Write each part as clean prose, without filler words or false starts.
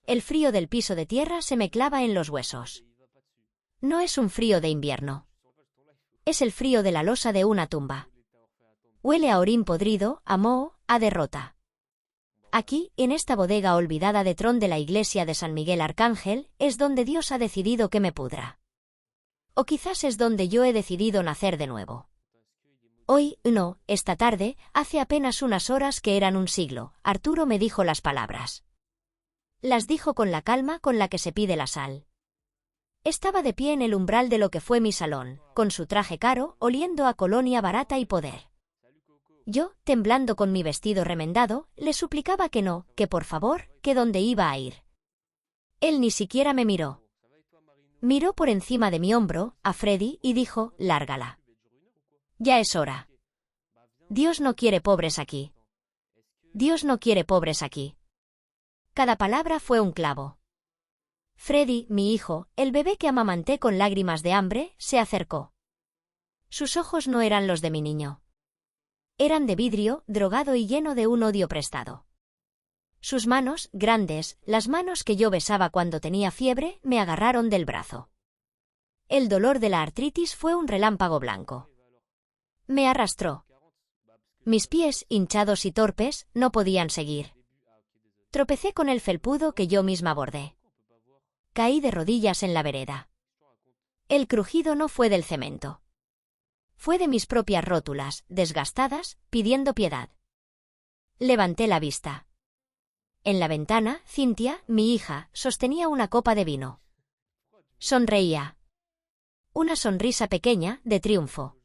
El frío del piso de tierra se me clava en los huesos. No es un frío de invierno. Es el frío de la losa de una tumba. Huele a orín podrido, a moho, a derrota. Aquí, en esta bodega olvidada de tron de la iglesia de San Miguel Arcángel, es donde Dios ha decidido que me pudra. O quizás es donde yo he decidido nacer de nuevo. Hoy, no, esta tarde, hace apenas unas horas que eran un siglo, Arturo me dijo las palabras. Las dijo con la calma con la que se pide la sal. Estaba de pie en el umbral de lo que fue mi salón, con su traje caro, oliendo a colonia barata y poder. Yo, temblando con mi vestido remendado, le suplicaba que no, que por favor, que dónde iba a ir. Él ni siquiera me miró. Miró por encima de mi hombro, a Freddy, y dijo, lárgala. Ya es hora. Dios no quiere pobres aquí. Dios no quiere pobres aquí. Cada palabra fue un clavo. Freddy, mi hijo, el bebé que amamanté con lágrimas de hambre, se acercó. Sus ojos no eran los de mi niño. Eran de vidrio, drogado y lleno de un odio prestado. Sus manos, grandes, las manos que yo besaba cuando tenía fiebre, me agarraron del brazo. El dolor de la artritis fue un relámpago blanco. Me arrastró. Mis pies, hinchados y torpes, no podían seguir. Tropecé con el felpudo que yo misma bordé. Caí de rodillas en la vereda. El crujido no fue del cemento. Fue de mis propias rótulas, desgastadas, pidiendo piedad. Levanté la vista. En la ventana, Cintia, mi hija, sostenía una copa de vino. Sonreía. Una sonrisa pequeña, de triunfo.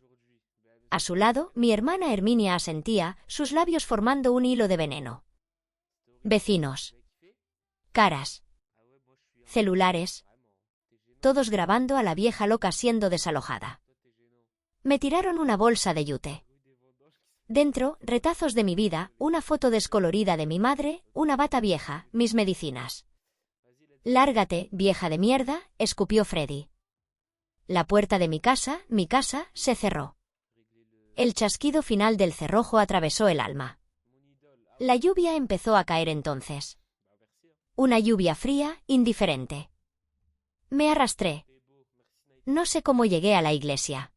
A su lado, mi hermana Herminia asentía, sus labios formando un hilo de veneno. Vecinos. Caras. Celulares. Todos grabando a la vieja loca siendo desalojada. Me tiraron una bolsa de yute. Dentro, retazos de mi vida, una foto descolorida de mi madre, una bata vieja, mis medicinas. Lárgate, vieja de mierda, escupió Freddy. La puerta de mi casa, se cerró. El chasquido final del cerrojo atravesó el alma. La lluvia empezó a caer entonces. Una lluvia fría, indiferente. Me arrastré. No sé cómo llegué a la iglesia.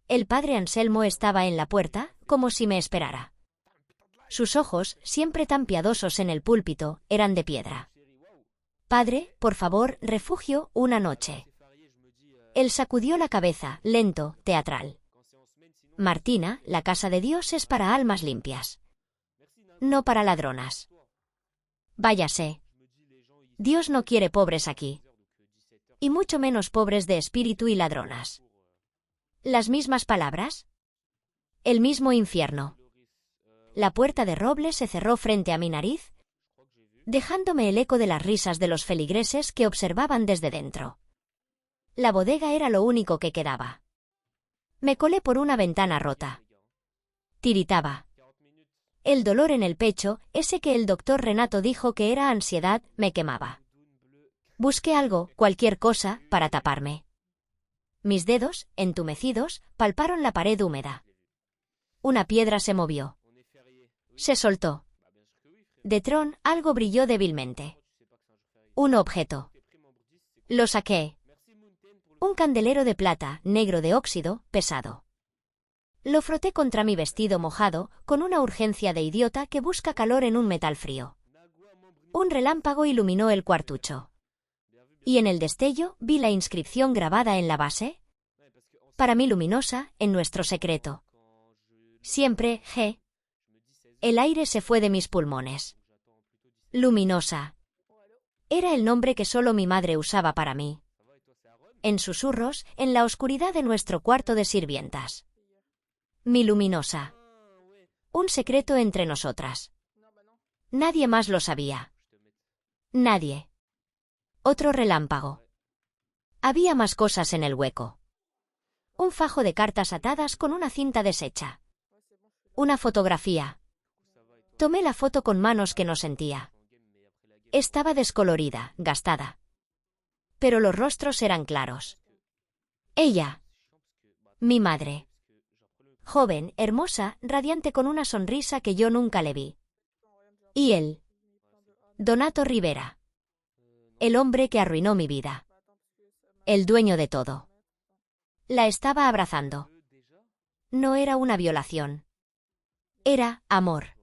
El padre Anselmo estaba en la puerta, como si me esperara. Sus ojos, siempre tan piadosos en el púlpito, eran de piedra. Padre, por favor, refugio, una noche. Él sacudió la cabeza, lento, teatral. Martina, la casa de Dios es para almas limpias. No para ladronas. Váyase. Dios no quiere pobres aquí. Y mucho menos pobres de espíritu y ladronas. ¿Las mismas palabras? El mismo infierno. La puerta de roble se cerró frente a mi nariz, dejándome el eco de las risas de los feligreses que observaban desde dentro. La bodega era lo único que quedaba. Me colé por una ventana rota. Tiritaba. El dolor en el pecho, ese que el doctor Renato dijo que era ansiedad, me quemaba. Busqué algo, cualquier cosa, para taparme. Mis dedos, entumecidos, palparon la pared húmeda. Una piedra se movió. Se soltó. De tron, algo brilló débilmente. Un objeto. Lo saqué. Un candelero de plata, negro de óxido, pesado. Lo froté contra mi vestido mojado, con una urgencia de idiota que busca calor en un metal frío. Un relámpago iluminó el cuartucho. Y en el destello vi la inscripción grabada en la base. Para mí luminosa, en nuestro secreto. Siempre, G. El aire se fue de mis pulmones. Luminosa. Era el nombre que solo mi madre usaba para mí. En susurros, en la oscuridad de nuestro cuarto de sirvientas. Mi luminosa. Un secreto entre nosotras. Nadie más lo sabía. Nadie. Otro relámpago. Había más cosas en el hueco. Un fajo de cartas atadas con una cinta deshecha. Una fotografía. Tomé la foto con manos que no sentía. Estaba descolorida, gastada. Pero los rostros eran claros. Ella. Mi madre. Joven, hermosa, radiante con una sonrisa que yo nunca le vi. Y él. Donato Rivera. El hombre que arruinó mi vida. El dueño de todo. La estaba abrazando. No era una violación. Era amor.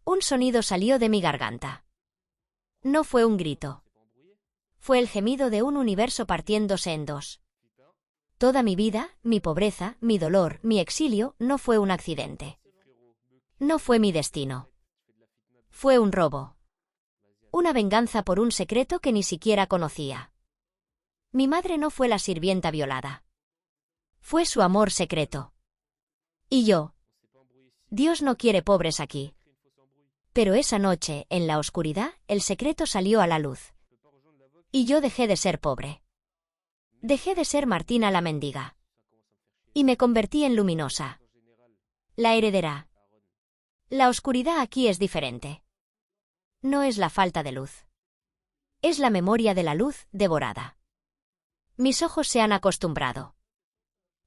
Un sonido salió de mi garganta. No fue un grito. Fue el gemido de un universo partiéndose en dos. Toda mi vida, mi pobreza, mi dolor, mi exilio, no fue un accidente. No fue mi destino. Fue un robo. Una venganza por un secreto que ni siquiera conocía. Mi madre no fue la sirvienta violada. Fue su amor secreto. Y yo. Dios no quiere pobres aquí. Pero esa noche, en la oscuridad, el secreto salió a la luz. Y yo dejé de ser pobre. Dejé de ser Martina la mendiga. Y me convertí en luminosa. La heredera. La oscuridad aquí es diferente. No es la falta de luz. Es la memoria de la luz devorada. Mis ojos se han acostumbrado.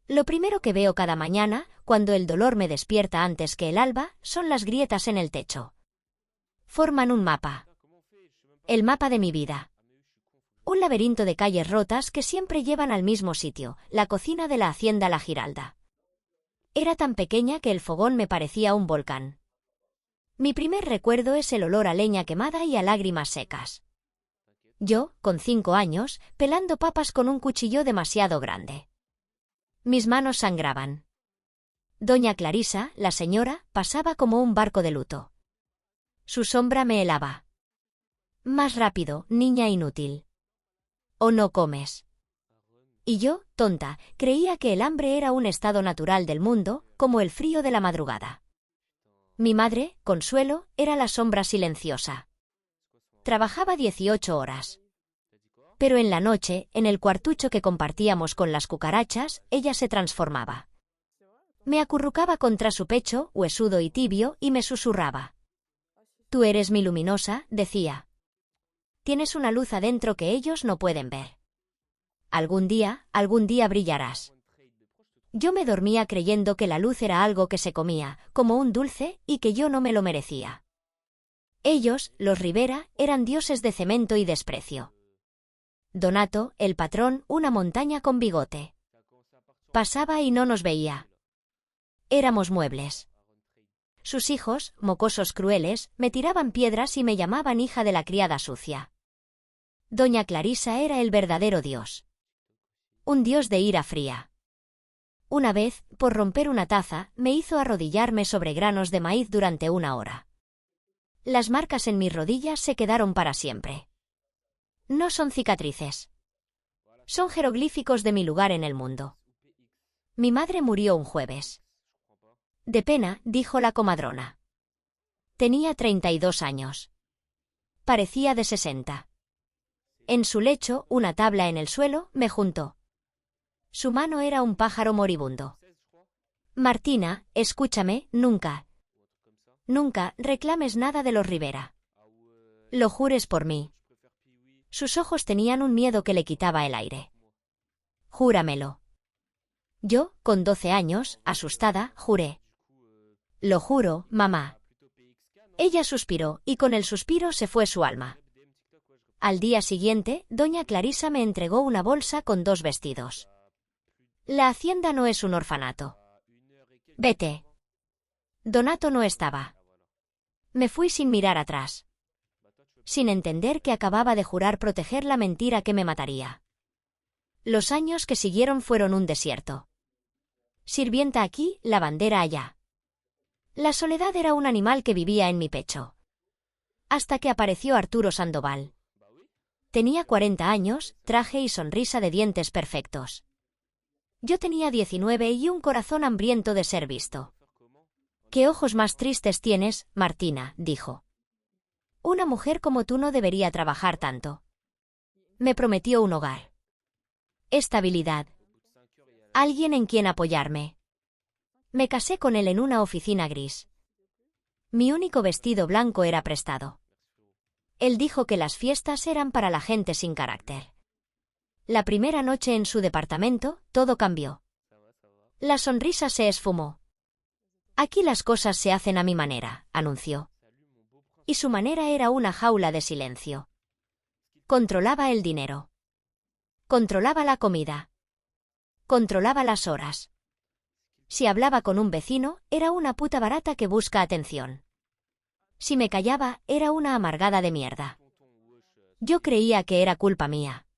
Lo primero que veo cada mañana, cuando el dolor me despierta antes que el alba, son las grietas en el techo. Forman un mapa. El mapa de mi vida. Un laberinto de calles rotas que siempre llevan al mismo sitio, la cocina de la hacienda La Giralda. Era tan pequeña que el fogón me parecía un volcán. Mi primer recuerdo es el olor a leña quemada y a lágrimas secas. Yo, con 5 años, pelando papas con un cuchillo demasiado grande. Mis manos sangraban. Doña Clarisa, la señora, pasaba como un barco de luto. Su sombra me helaba. Más rápido, niña inútil. ¿O no comes? Y yo, tonta, creía que el hambre era un estado natural del mundo, como el frío de la madrugada. Mi madre, Consuelo, era la sombra silenciosa. Trabajaba 18 horas. Pero en la noche, en el cuartucho que compartíamos con las cucarachas, ella se transformaba. Me acurrucaba contra su pecho, huesudo y tibio, y me susurraba. Tú eres mi luminosa, decía. Tienes una luz adentro que ellos no pueden ver. Algún día brillarás. Yo me dormía creyendo que la luz era algo que se comía, como un dulce, y que yo no me lo merecía. Ellos, los Rivera, eran dioses de cemento y desprecio. Donato, el patrón, una montaña con bigote. Pasaba y no nos veía. Éramos muebles. Sus hijos, mocosos crueles, me tiraban piedras y me llamaban hija de la criada sucia. Doña Clarisa era el verdadero Dios. Un Dios de ira fría. Una vez, por romper una taza, me hizo arrodillarme sobre granos de maíz durante 1 hora. Las marcas en mis rodillas se quedaron para siempre. No son cicatrices. Son jeroglíficos de mi lugar en el mundo. Mi madre murió un jueves. De pena, dijo la comadrona. Tenía 32 años. Parecía de 60. En su lecho, una tabla en el suelo, me juntó. Su mano era un pájaro moribundo. Martina, escúchame, nunca reclames nada de los Rivera. Lo jures por mí. Sus ojos tenían un miedo que le quitaba el aire. Júramelo. Yo, con 12 años, asustada, juré. Lo juro, mamá. Ella suspiró, y con el suspiro se fue su alma. Al día siguiente, doña Clarisa me entregó una bolsa con 2 vestidos. La hacienda no es un orfanato. Vete. Donato no estaba. Me fui sin mirar atrás. Sin entender que acababa de jurar proteger la mentira que me mataría. Los años que siguieron fueron un desierto. Sirvienta aquí, lavandera allá. La soledad era un animal que vivía en mi pecho. Hasta que apareció Arturo Sandoval. Tenía 40 años, traje y sonrisa de dientes perfectos. Yo tenía 19 y un corazón hambriento de ser visto. «¿Qué ojos más tristes tienes, Martina?», dijo. «Una mujer como tú no debería trabajar tanto». Me prometió un hogar. Estabilidad. Alguien en quien apoyarme. Me casé con él en una oficina gris. Mi único vestido blanco era prestado. Él dijo que las fiestas eran para la gente sin carácter. La primera noche en su departamento, todo cambió. La sonrisa se esfumó. «Aquí las cosas se hacen a mi manera», anunció. Y su manera era una jaula de silencio. Controlaba el dinero. Controlaba la comida. Controlaba las horas. Si hablaba con un vecino, era una puta barata que busca atención. Si me callaba, era una amargada de mierda. Yo creía que era culpa mía.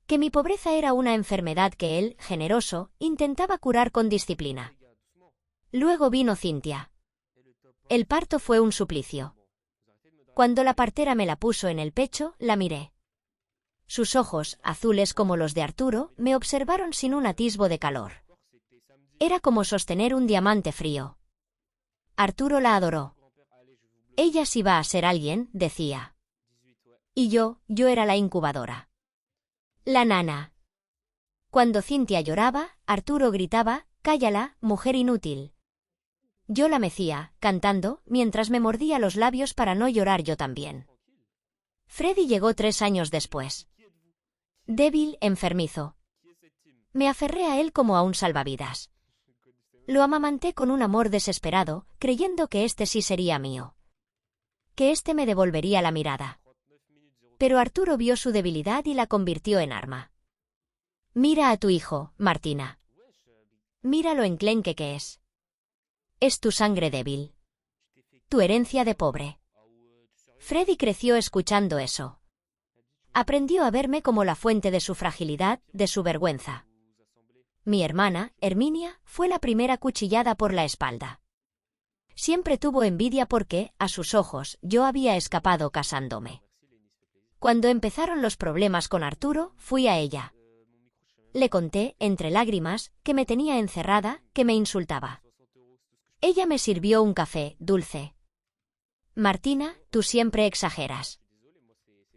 Que mi pobreza era una enfermedad que él, generoso, intentaba curar con disciplina. Luego vino Cintia. El parto fue un suplicio. Cuando la partera me la puso en el pecho, la miré. Sus ojos, azules como los de Arturo, me observaron sin un atisbo de calor. Era como sostener un diamante frío. Arturo la adoró. Ella sí va a ser alguien, decía. Y yo era la incubadora. La nana. Cuando Cintia lloraba, Arturo gritaba, «Cállala, mujer inútil». Yo la mecía, cantando, mientras me mordía los labios para no llorar yo también. Freddy llegó 3 años después. Débil, enfermizo. Me aferré a él como a un salvavidas. Lo amamanté con un amor desesperado, creyendo que este sí sería mío. Que este me devolvería la mirada. Pero Arturo vio su debilidad y la convirtió en arma. Mira a tu hijo, Martina. Mira lo enclenque que es. Es tu sangre débil. Tu herencia de pobre. Freddy creció escuchando eso. Aprendió a verme como la fuente de su fragilidad, de su vergüenza. Mi hermana, Herminia, fue la primera cuchillada por la espalda. Siempre tuvo envidia porque, a sus ojos, yo había escapado casándome. Cuando empezaron los problemas con Arturo, fui a ella. Le conté, entre lágrimas, que me tenía encerrada, que me insultaba. Ella me sirvió un café, dulce. Martina, tú siempre exageras.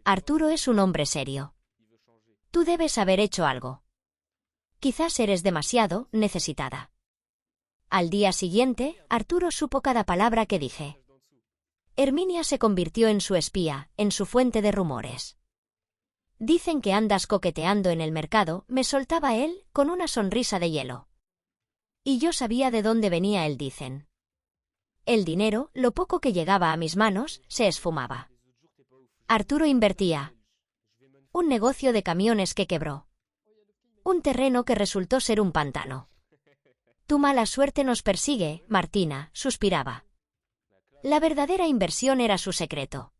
Arturo es un hombre serio. Tú debes haber hecho algo. Quizás eres demasiado necesitada. Al día siguiente, Arturo supo cada palabra que dije. Herminia se convirtió en su espía, en su fuente de rumores. Dicen que andas coqueteando en el mercado, me soltaba él, con una sonrisa de hielo. Y yo sabía de dónde venía el dicen. El dinero, lo poco que llegaba a mis manos, se esfumaba. Arturo invertía. Un negocio de camiones que quebró. Un terreno que resultó ser un pantano. Tu mala suerte nos persigue, Martina, suspiraba. La verdadera inversión era su secreto.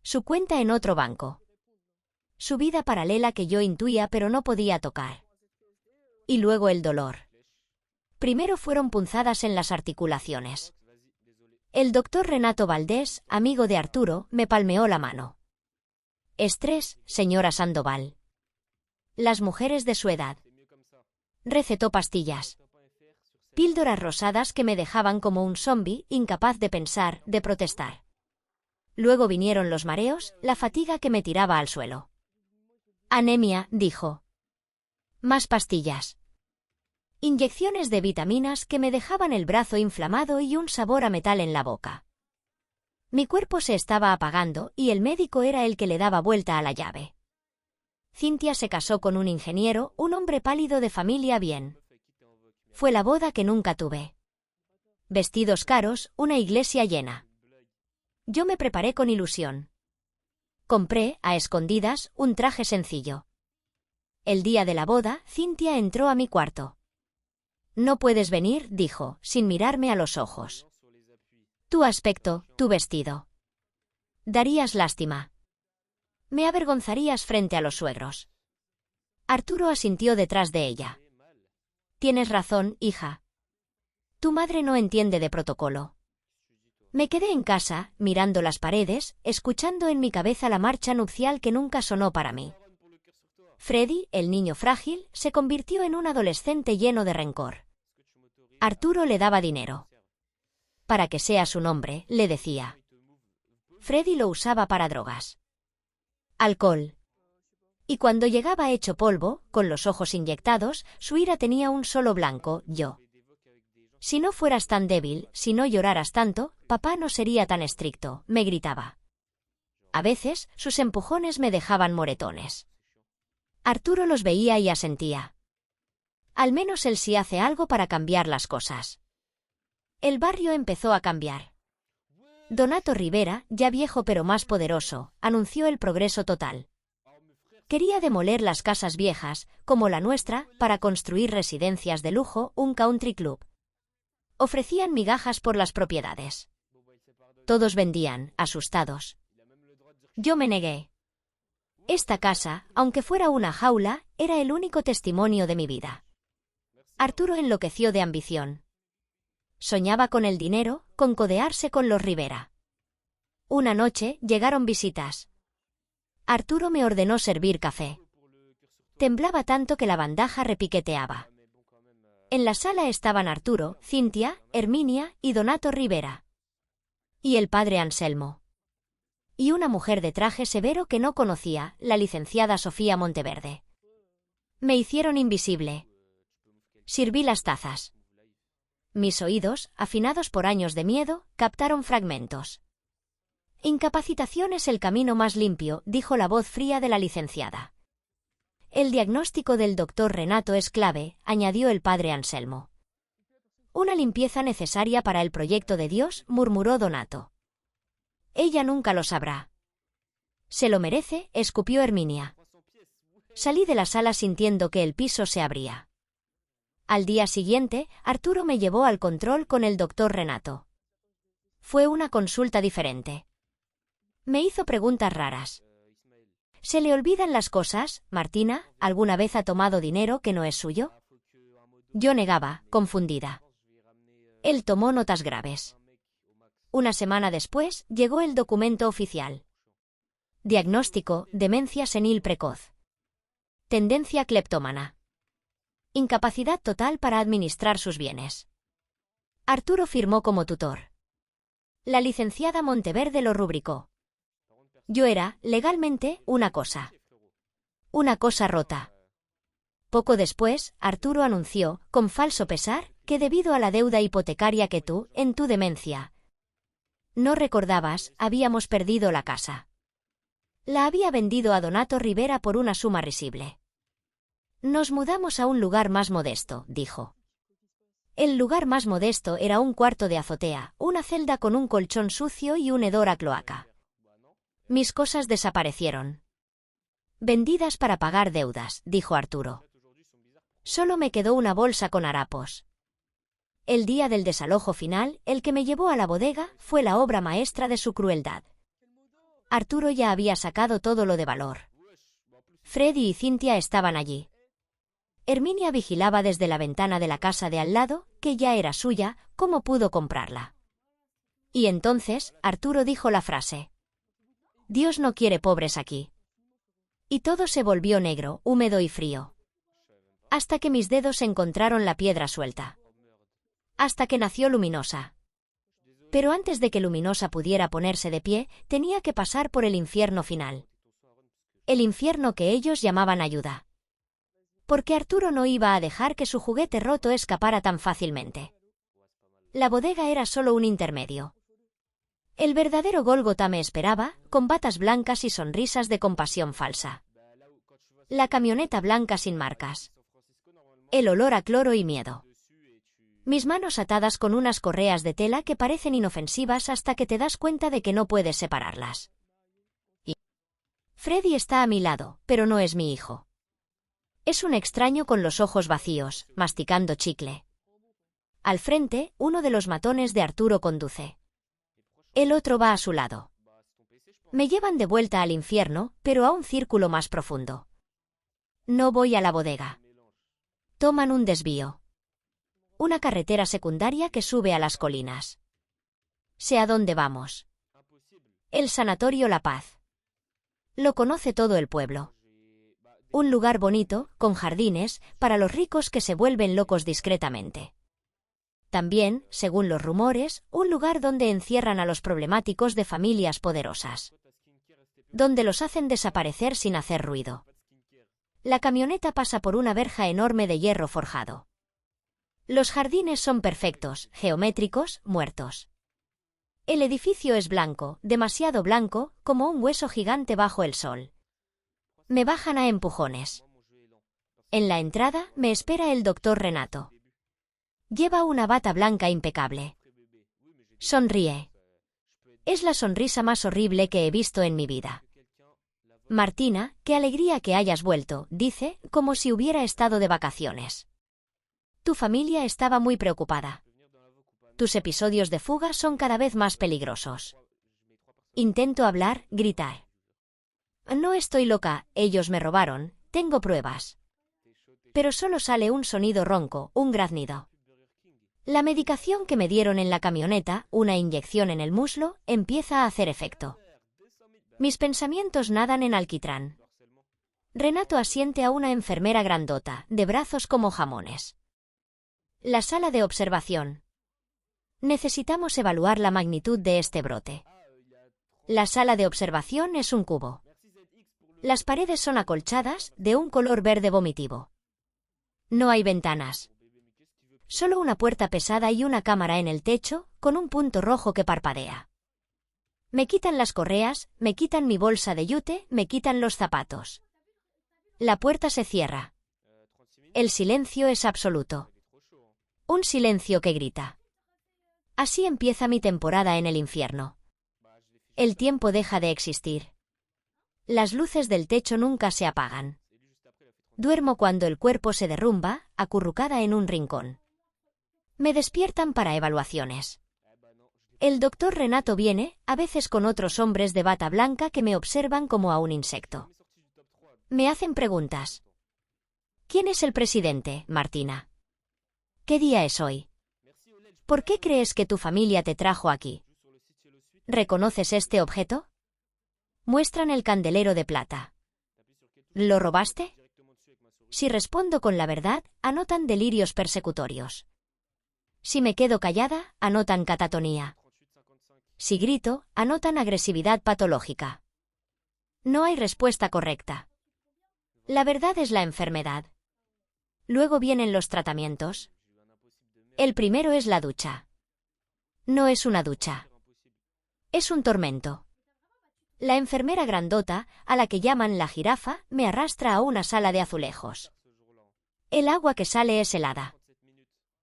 Su cuenta en otro banco. Su vida paralela que yo intuía pero no podía tocar. Y luego el dolor. Primero fueron punzadas en las articulaciones. El doctor Renato Valdés, amigo de Arturo, me palmeó la mano. Estrés, señora Sandoval. Las mujeres de su edad. Recetó pastillas. Píldoras rosadas que me dejaban como un zombi, incapaz de pensar, de protestar. Luego vinieron los mareos, la fatiga que me tiraba al suelo. Anemia, dijo. Más pastillas. Inyecciones de vitaminas que me dejaban el brazo inflamado y un sabor a metal en la boca. Mi cuerpo se estaba apagando y el médico era el que le daba vuelta a la llave. Cintia se casó con un ingeniero, un hombre pálido de familia bien. Fue la boda que nunca tuve. Vestidos caros, una iglesia llena. Yo me preparé con ilusión. Compré, a escondidas, un traje sencillo. El día de la boda, Cintia entró a mi cuarto. No puedes venir, dijo, sin mirarme a los ojos. Tu aspecto, tu vestido. Darías lástima. Me avergonzarías frente a los suegros. Arturo asintió detrás de ella. Tienes razón, hija. Tu madre no entiende de protocolo. Me quedé en casa, mirando las paredes, escuchando en mi cabeza la marcha nupcial que nunca sonó para mí. Freddy, el niño frágil, se convirtió en un adolescente lleno de rencor. Arturo le daba dinero. Para que seas un hombre, le decía. Freddy lo usaba para drogas. Alcohol. Y cuando llegaba hecho polvo, con los ojos inyectados, su ira tenía un solo blanco, yo. Si no fueras tan débil, si no lloraras tanto, papá no sería tan estricto, me gritaba. A veces, sus empujones me dejaban moretones. Arturo los veía y asentía. Al menos él sí hace algo para cambiar las cosas. El barrio empezó a cambiar. Donato Rivera, ya viejo pero más poderoso, anunció el progreso total. Quería demoler las casas viejas, como la nuestra, para construir residencias de lujo, un country club. Ofrecían migajas por las propiedades. Todos vendían, asustados. Yo me negué. Esta casa, aunque fuera una jaula, era el único testimonio de mi vida. Arturo enloqueció de ambición. Soñaba con el dinero, con codearse con los Rivera. Una noche llegaron visitas. Arturo me ordenó servir café. Temblaba tanto que la bandaja repiqueteaba. En la sala estaban Arturo, Cintia, Herminia y Donato Rivera. Y el padre Anselmo. Y una mujer de traje severo que no conocía, la licenciada Sofía Monteverde. Me hicieron invisible. Sirví las tazas. Mis oídos, afinados por años de miedo, captaron fragmentos. Incapacitación es el camino más limpio, dijo la voz fría de la licenciada. El diagnóstico del doctor Renato es clave, añadió el padre Anselmo. Una limpieza necesaria para el proyecto de Dios, murmuró Donato. Ella nunca lo sabrá. Se lo merece, escupió Herminia. Salí de la sala sintiendo que el piso se abría. Al día siguiente, Arturo me llevó al control con el doctor Renato. Fue una consulta diferente. Me hizo preguntas raras. ¿Se le olvidan las cosas, Martina? ¿Alguna vez ha tomado dinero que no es suyo? Yo negaba, confundida. Él tomó notas graves. Una semana después, llegó el documento oficial. Diagnóstico: demencia senil precoz. Tendencia cleptómana. Incapacidad total para administrar sus bienes. Arturo firmó como tutor. La licenciada Monteverde lo rubricó. Yo era, legalmente, una cosa. Una cosa rota. Poco después, Arturo anunció, con falso pesar, que debido a la deuda hipotecaria que tú, en tu demencia, no recordabas, habíamos perdido la casa. La había vendido a Donato Rivera por una suma risible. Nos mudamos a un lugar más modesto, dijo. El lugar más modesto era un cuarto de azotea, una celda con un colchón sucio y un hedor a cloaca. Mis cosas desaparecieron. Vendidas para pagar deudas, dijo Arturo. Solo me quedó una bolsa con harapos. El día del desalojo final, el que me llevó a la bodega, fue la obra maestra de su crueldad. Arturo ya había sacado todo lo de valor. Freddy y Cintia estaban allí. Herminia vigilaba desde la ventana de la casa de al lado, que ya era suya, cómo pudo comprarla. Y entonces, Arturo dijo la frase. Dios no quiere pobres aquí. Y todo se volvió negro, húmedo y frío. Hasta que mis dedos encontraron la piedra suelta. Hasta que nació Luminosa. Pero antes de que Luminosa pudiera ponerse de pie, tenía que pasar por el infierno final. El infierno que ellos llamaban ayuda. Porque Arturo no iba a dejar que su juguete roto escapara tan fácilmente. La bodega era solo un intermedio. El verdadero Gólgota me esperaba, con batas blancas y sonrisas de compasión falsa. La camioneta blanca sin marcas. El olor a cloro y miedo. Mis manos atadas con unas correas de tela que parecen inofensivas hasta que te das cuenta de que no puedes separarlas. Freddy está a mi lado, pero no es mi hijo. Es un extraño con los ojos vacíos, masticando chicle. Al frente, uno de los matones de Arturo conduce. El otro va a su lado. Me llevan de vuelta al infierno, pero a un círculo más profundo. No voy a la bodega. Toman un desvío. Una carretera secundaria que sube a las colinas. Sé a dónde vamos. El sanatorio La Paz. Lo conoce todo el pueblo. Un lugar bonito, con jardines, para los ricos que se vuelven locos discretamente. También, según los rumores, un lugar donde encierran a los problemáticos de familias poderosas. Donde los hacen desaparecer sin hacer ruido. La camioneta pasa por una verja enorme de hierro forjado. Los jardines son perfectos, geométricos, muertos. El edificio es blanco, demasiado blanco, como un hueso gigante bajo el sol. Me bajan a empujones. En la entrada me espera el doctor Renato. Lleva una bata blanca impecable. Sonríe. Es la sonrisa más horrible que he visto en mi vida. Martina, qué alegría que hayas vuelto, dice, como si hubiera estado de vacaciones. Tu familia estaba muy preocupada. Tus episodios de fuga son cada vez más peligrosos. Intento hablar, gritar. No estoy loca, ellos me robaron, tengo pruebas. Pero solo sale un sonido ronco, un graznido. La medicación que me dieron en la camioneta, una inyección en el muslo, empieza a hacer efecto. Mis pensamientos nadan en alquitrán. Renato asiente a una enfermera grandota, de brazos como jamones. La sala de observación. Necesitamos evaluar la magnitud de este brote. La sala de observación es un cubo. Las paredes son acolchadas, de un color verde vomitivo. No hay ventanas. Solo una puerta pesada y una cámara en el techo, con un punto rojo que parpadea. Me quitan las correas, me quitan mi bolsa de yute, me quitan los zapatos. La puerta se cierra. El silencio es absoluto. Un silencio que grita. Así empieza mi temporada en el infierno. El tiempo deja de existir. Las luces del techo nunca se apagan. Duermo cuando el cuerpo se derrumba, acurrucada en un rincón. Me despiertan para evaluaciones. El doctor Renato viene, a veces con otros hombres de bata blanca que me observan como a un insecto. Me hacen preguntas. ¿Quién es el presidente, Martina? ¿Qué día es hoy? ¿Por qué crees que tu familia te trajo aquí? ¿Reconoces este objeto? Muestran el candelero de plata. ¿Lo robaste? Si respondo con la verdad, anotan delirios persecutorios. Si me quedo callada, anotan catatonía. Si grito, anotan agresividad patológica. No hay respuesta correcta. La verdad es la enfermedad. Luego vienen los tratamientos. El primero es la ducha. No es una ducha. Es un tormento. La enfermera grandota, a la que llaman la jirafa, me arrastra a una sala de azulejos. El agua que sale es helada.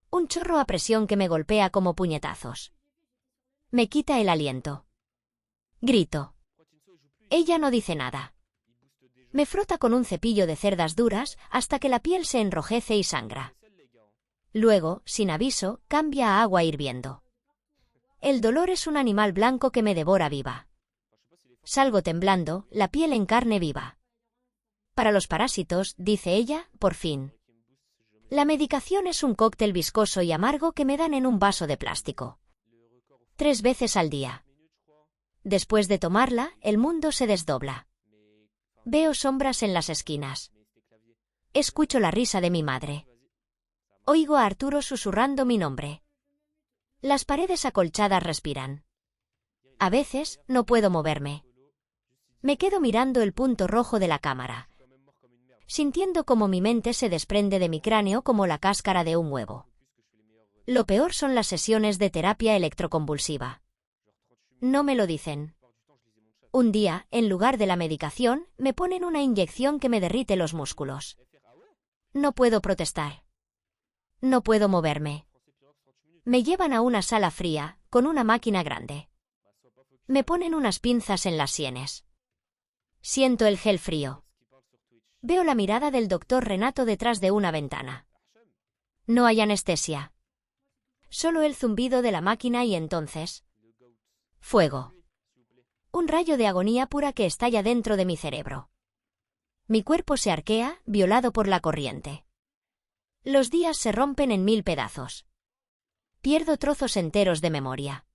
Un chorro a presión que me golpea como puñetazos. Me quita el aliento. Grito. Ella no dice nada. Me frota con un cepillo de cerdas duras hasta que la piel se enrojece y sangra. Luego, sin aviso, cambia a agua hirviendo. El dolor es un animal blanco que me devora viva. Salgo temblando, la piel en carne viva. Para los parásitos, dice ella, por fin. La medicación es un cóctel viscoso y amargo que me dan en un vaso de plástico. 3 veces al día. Después de tomarla, el mundo se desdobla. Veo sombras en las esquinas. Escucho la risa de mi madre. Oigo a Arturo susurrando mi nombre. Las paredes acolchadas respiran. A veces, no puedo moverme. Me quedo mirando el punto rojo de la cámara, sintiendo como mi mente se desprende de mi cráneo como la cáscara de un huevo. Lo peor son las sesiones de terapia electroconvulsiva. No me lo dicen. Un día, en lugar de la medicación, me ponen una inyección que me derrite los músculos. No puedo protestar. No puedo moverme. Me llevan a una sala fría, con una máquina grande. Me ponen unas pinzas en las sienes. Siento el gel frío. Veo la mirada del doctor Renato detrás de una ventana. No hay anestesia. Solo el zumbido de la máquina y entonces... fuego. Un rayo de agonía pura que estalla dentro de mi cerebro. Mi cuerpo se arquea, violado por la corriente. Los días se rompen en 1000 pedazos. Pierdo trozos enteros de memoria.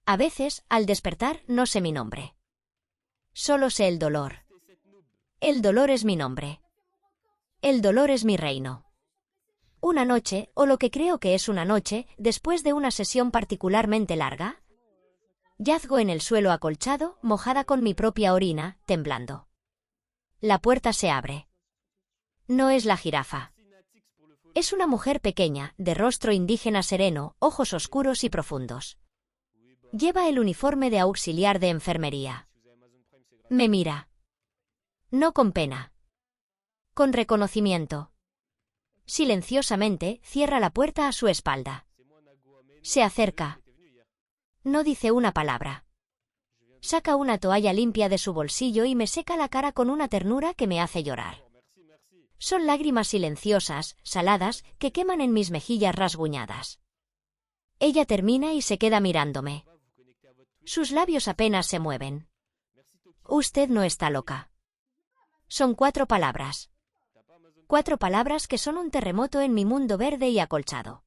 A veces, al despertar, no sé mi nombre. Solo sé el dolor. El dolor es mi nombre. El dolor es mi reino. Una noche, o lo que creo que es una noche, después de una sesión particularmente larga, yazgo en el suelo acolchado, mojada con mi propia orina, temblando. La puerta se abre. No es la jirafa. Es una mujer pequeña, de rostro indígena sereno, ojos oscuros y profundos. Lleva el uniforme de auxiliar de enfermería. Me mira. No con pena. Con reconocimiento. Silenciosamente, cierra la puerta a su espalda. Se acerca. No dice una palabra. Saca una toalla limpia de su bolsillo y me seca la cara con una ternura que me hace llorar. Son lágrimas silenciosas, saladas, que queman en mis mejillas rasguñadas. Ella termina y se queda mirándome. Sus labios apenas se mueven. Usted no está loca. Son 4 palabras. 4 palabras que son un terremoto en mi mundo verde y acolchado.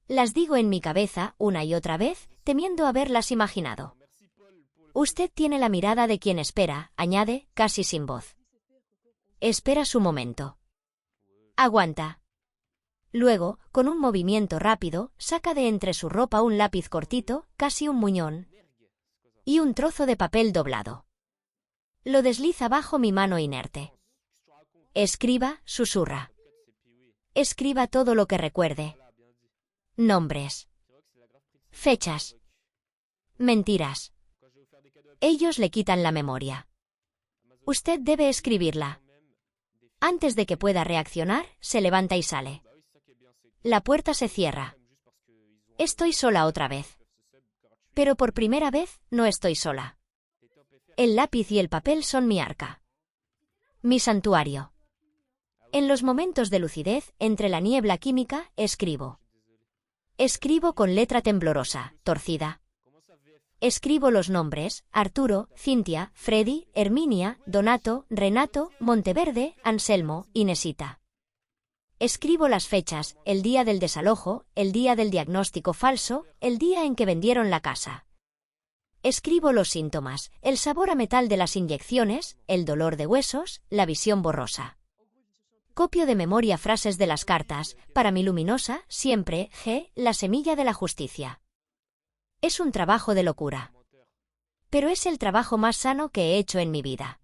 Las digo en mi cabeza una y otra vez, temiendo haberlas imaginado. Usted tiene la mirada de quien espera, añade, casi sin voz. Espera su momento. Aguanta. Luego, con un movimiento rápido, saca de entre su ropa un lápiz cortito, casi un muñón, y un trozo de papel doblado. Lo desliza bajo mi mano inerte. Escriba, susurra. Escriba todo lo que recuerde. Nombres. Fechas. Mentiras. Ellos le quitan la memoria. Usted debe escribirla. Antes de que pueda reaccionar, se levanta y sale. La puerta se cierra. Estoy sola otra vez. Pero por primera vez, no estoy sola. El lápiz y el papel son mi arca. Mi santuario. En los momentos de lucidez, entre la niebla química, escribo. Escribo con letra temblorosa, torcida. Escribo los nombres: Arturo, Cintia, Freddy, Herminia, Donato, Renato, Monteverde, Anselmo, Inesita. Escribo las fechas: el día del desalojo, el día del diagnóstico falso, el día en que vendieron la casa. Escribo los síntomas: el sabor a metal de las inyecciones, el dolor de huesos, la visión borrosa. Copio de memoria frases de las cartas: para mi luminosa, siempre, G, la semilla de la justicia. Es un trabajo de locura. Pero es el trabajo más sano que he hecho en mi vida.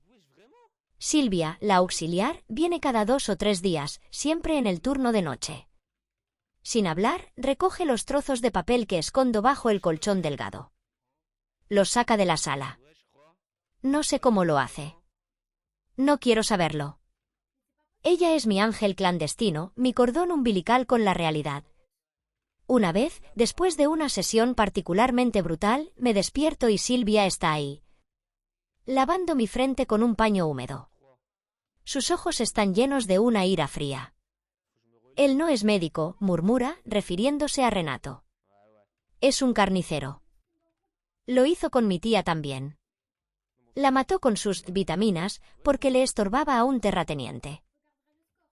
Silvia, la auxiliar, viene cada 2 o 3 días, siempre en el turno de noche. Sin hablar, recoge los trozos de papel que escondo bajo el colchón delgado. Los saca de la sala. No sé cómo lo hace. No quiero saberlo. Ella es mi ángel clandestino, mi cordón umbilical con la realidad. Una vez, después de una sesión particularmente brutal, me despierto y Silvia está ahí, lavando mi frente con un paño húmedo. Sus ojos están llenos de una ira fría. Él no es médico, murmura, refiriéndose a Renato. Es un carnicero. Lo hizo con mi tía también. La mató con sus vitaminas porque le estorbaba a un terrateniente.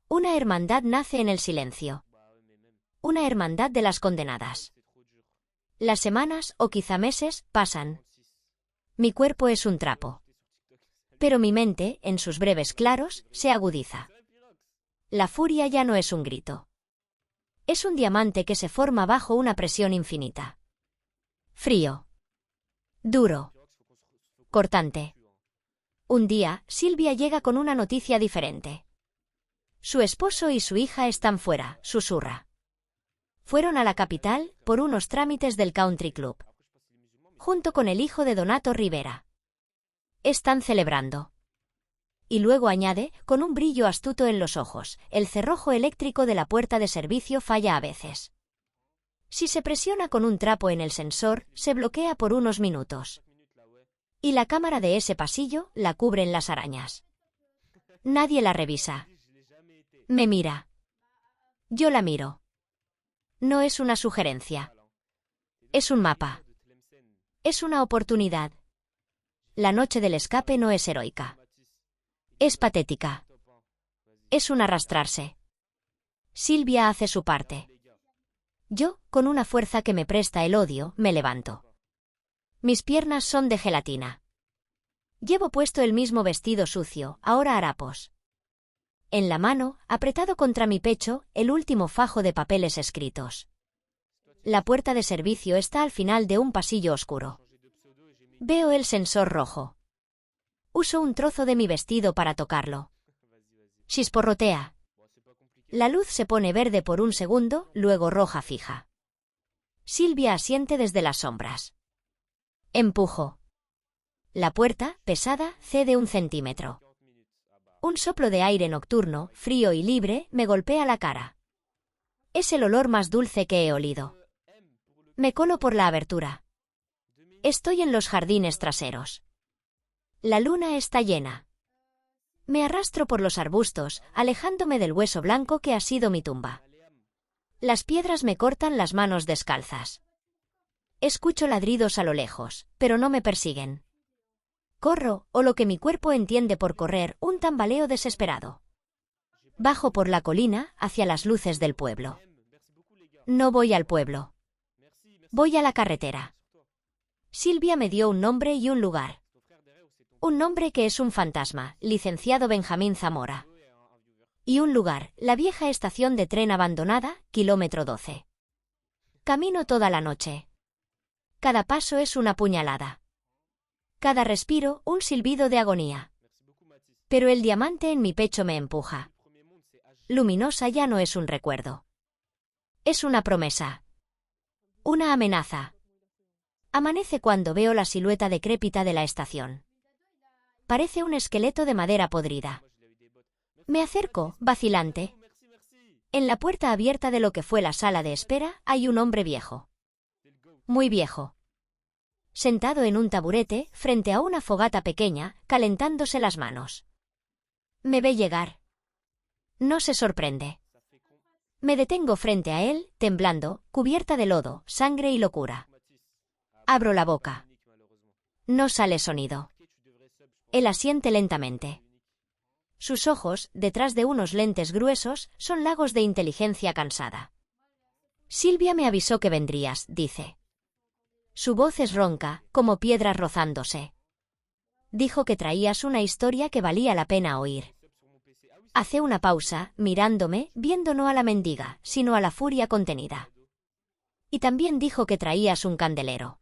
Una hermandad nace en el silencio. Una hermandad de las condenadas. Las semanas, o quizá meses, pasan. Mi cuerpo es un trapo. Pero mi mente, en sus breves claros, se agudiza. La furia ya no es un grito. Es un diamante que se forma bajo una presión infinita. Frío. Duro. Cortante. Un día, Silvia llega con una noticia diferente. Su esposo y su hija están fuera, susurra. Fueron a la capital, por unos trámites del country club. Junto con el hijo de Donato Rivera. Están celebrando. Y luego añade, con un brillo astuto en los ojos, el cerrojo eléctrico de la puerta de servicio falla a veces. Si se presiona con un trapo en el sensor, se bloquea por unos minutos. Y la cámara de ese pasillo la cubren las arañas. Nadie la revisa. Me mira. Yo la miro. No es una sugerencia. Es un mapa. Es una oportunidad. La noche del escape no es heroica. Es patética. Es un arrastrarse. Silvia hace su parte. Yo, con una fuerza que me presta el odio, me levanto. Mis piernas son de gelatina. Llevo puesto el mismo vestido sucio, ahora harapos. En la mano, apretado contra mi pecho, el último fajo de papeles escritos. La puerta de servicio está al final de un pasillo oscuro. Veo el sensor rojo. Uso un trozo de mi vestido para tocarlo. Chisporrotea. La luz se pone verde por un segundo, luego roja fija. Silvia asiente desde las sombras. Empujo. La puerta, pesada, cede 1 centímetro. Un soplo de aire nocturno, frío y libre, me golpea la cara. Es el olor más dulce que he olido. Me colo por la abertura. Estoy en los jardines traseros. La luna está llena. Me arrastro por los arbustos, alejándome del hueso blanco que ha sido mi tumba. Las piedras me cortan las manos descalzas. Escucho ladridos a lo lejos, pero no me persiguen. Corro, o lo que mi cuerpo entiende por correr, un tambaleo desesperado. Bajo por la colina, hacia las luces del pueblo. No voy al pueblo. Voy a la carretera. Silvia me dio un nombre y un lugar. Un nombre que es un fantasma, licenciado Benjamín Zamora. Y un lugar, la vieja estación de tren abandonada, kilómetro 12. Camino toda la noche. Cada paso es una puñalada. Cada respiro, un silbido de agonía. Pero el diamante en mi pecho me empuja. Luminosa ya no es un recuerdo. Es una promesa. Una amenaza. Amanece cuando veo la silueta decrépita de la estación. Parece un esqueleto de madera podrida. Me acerco, vacilante. En la puerta abierta de lo que fue la sala de espera hay un hombre viejo. Muy viejo. Sentado en un taburete, frente a una fogata pequeña, calentándose las manos. Me ve llegar. No se sorprende. Me detengo frente a él, temblando, cubierta de lodo, sangre y locura. Abro la boca. No sale sonido. Él asiente lentamente. Sus ojos, detrás de unos lentes gruesos, son lagos de inteligencia cansada. Silvia me avisó que vendrías, dice. Su voz es ronca, como piedras rozándose. Dijo que traías una historia que valía la pena oír. Hace una pausa, mirándome, viendo no a la mendiga, sino a la furia contenida. Y también dijo que traías un candelero.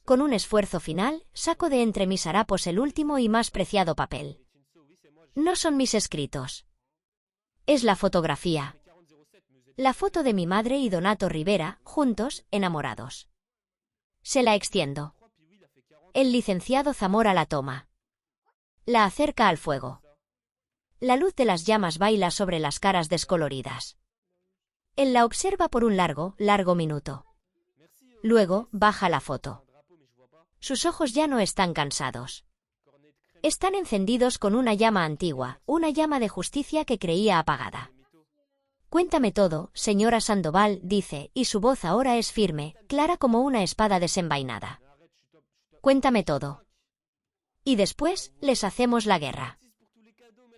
Con un esfuerzo final, saco de entre mis harapos el último y más preciado papel. No son mis escritos. Es la fotografía. La foto de mi madre y Donato Rivera, juntos, enamorados. Se la extiendo. El licenciado Zamora la toma. La acerca al fuego. La luz de las llamas baila sobre las caras descoloridas. Él la observa por un largo minuto. Luego, baja la foto. Sus ojos ya no están cansados. Están encendidos con una llama antigua, una llama de justicia que creía apagada. Cuéntame todo, señora Sandoval, dice, y su voz ahora es firme, clara como una espada desenvainada. Cuéntame todo. Y después, les hacemos la guerra.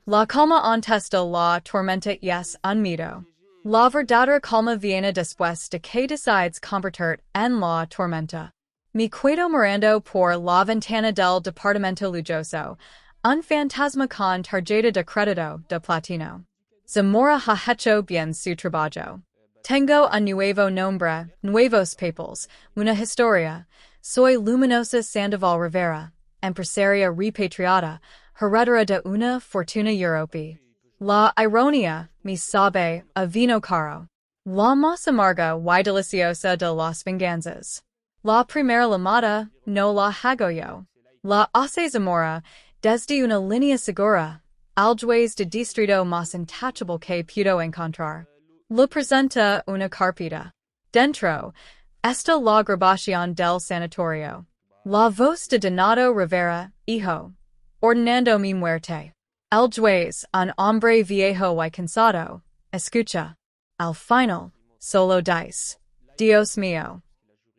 La calma antesta la tormenta yes unmido. La verdadera calma viene después de que decides convertir en la tormenta. Me quedo mirando por la ventana del departamento lujoso, un fantasma con tarjeta de crédito de platino. Zamora ha hecho bien su trabajo. Tengo un nuevo nombre, nuevos papeles, una historia. Soy Luminosa Sandoval Rivera, empresaria repatriada, heredera de una fortuna europe. La ironía, me sabe, a vino caro. La más amarga y deliciosa de las venganzas. La primera llamada, no la hago yo. La hace Zamora, desde una línea segura, always de distrito más intachable que puedo encontrar. Lo presenta una carpeta. Dentro, está la grabación del sanatorio. La voz de Donato Rivera, hijo. Ordenando mi muerte. El juez, un hombre viejo y cansado, escucha. Al final, solo dice, Dios mío.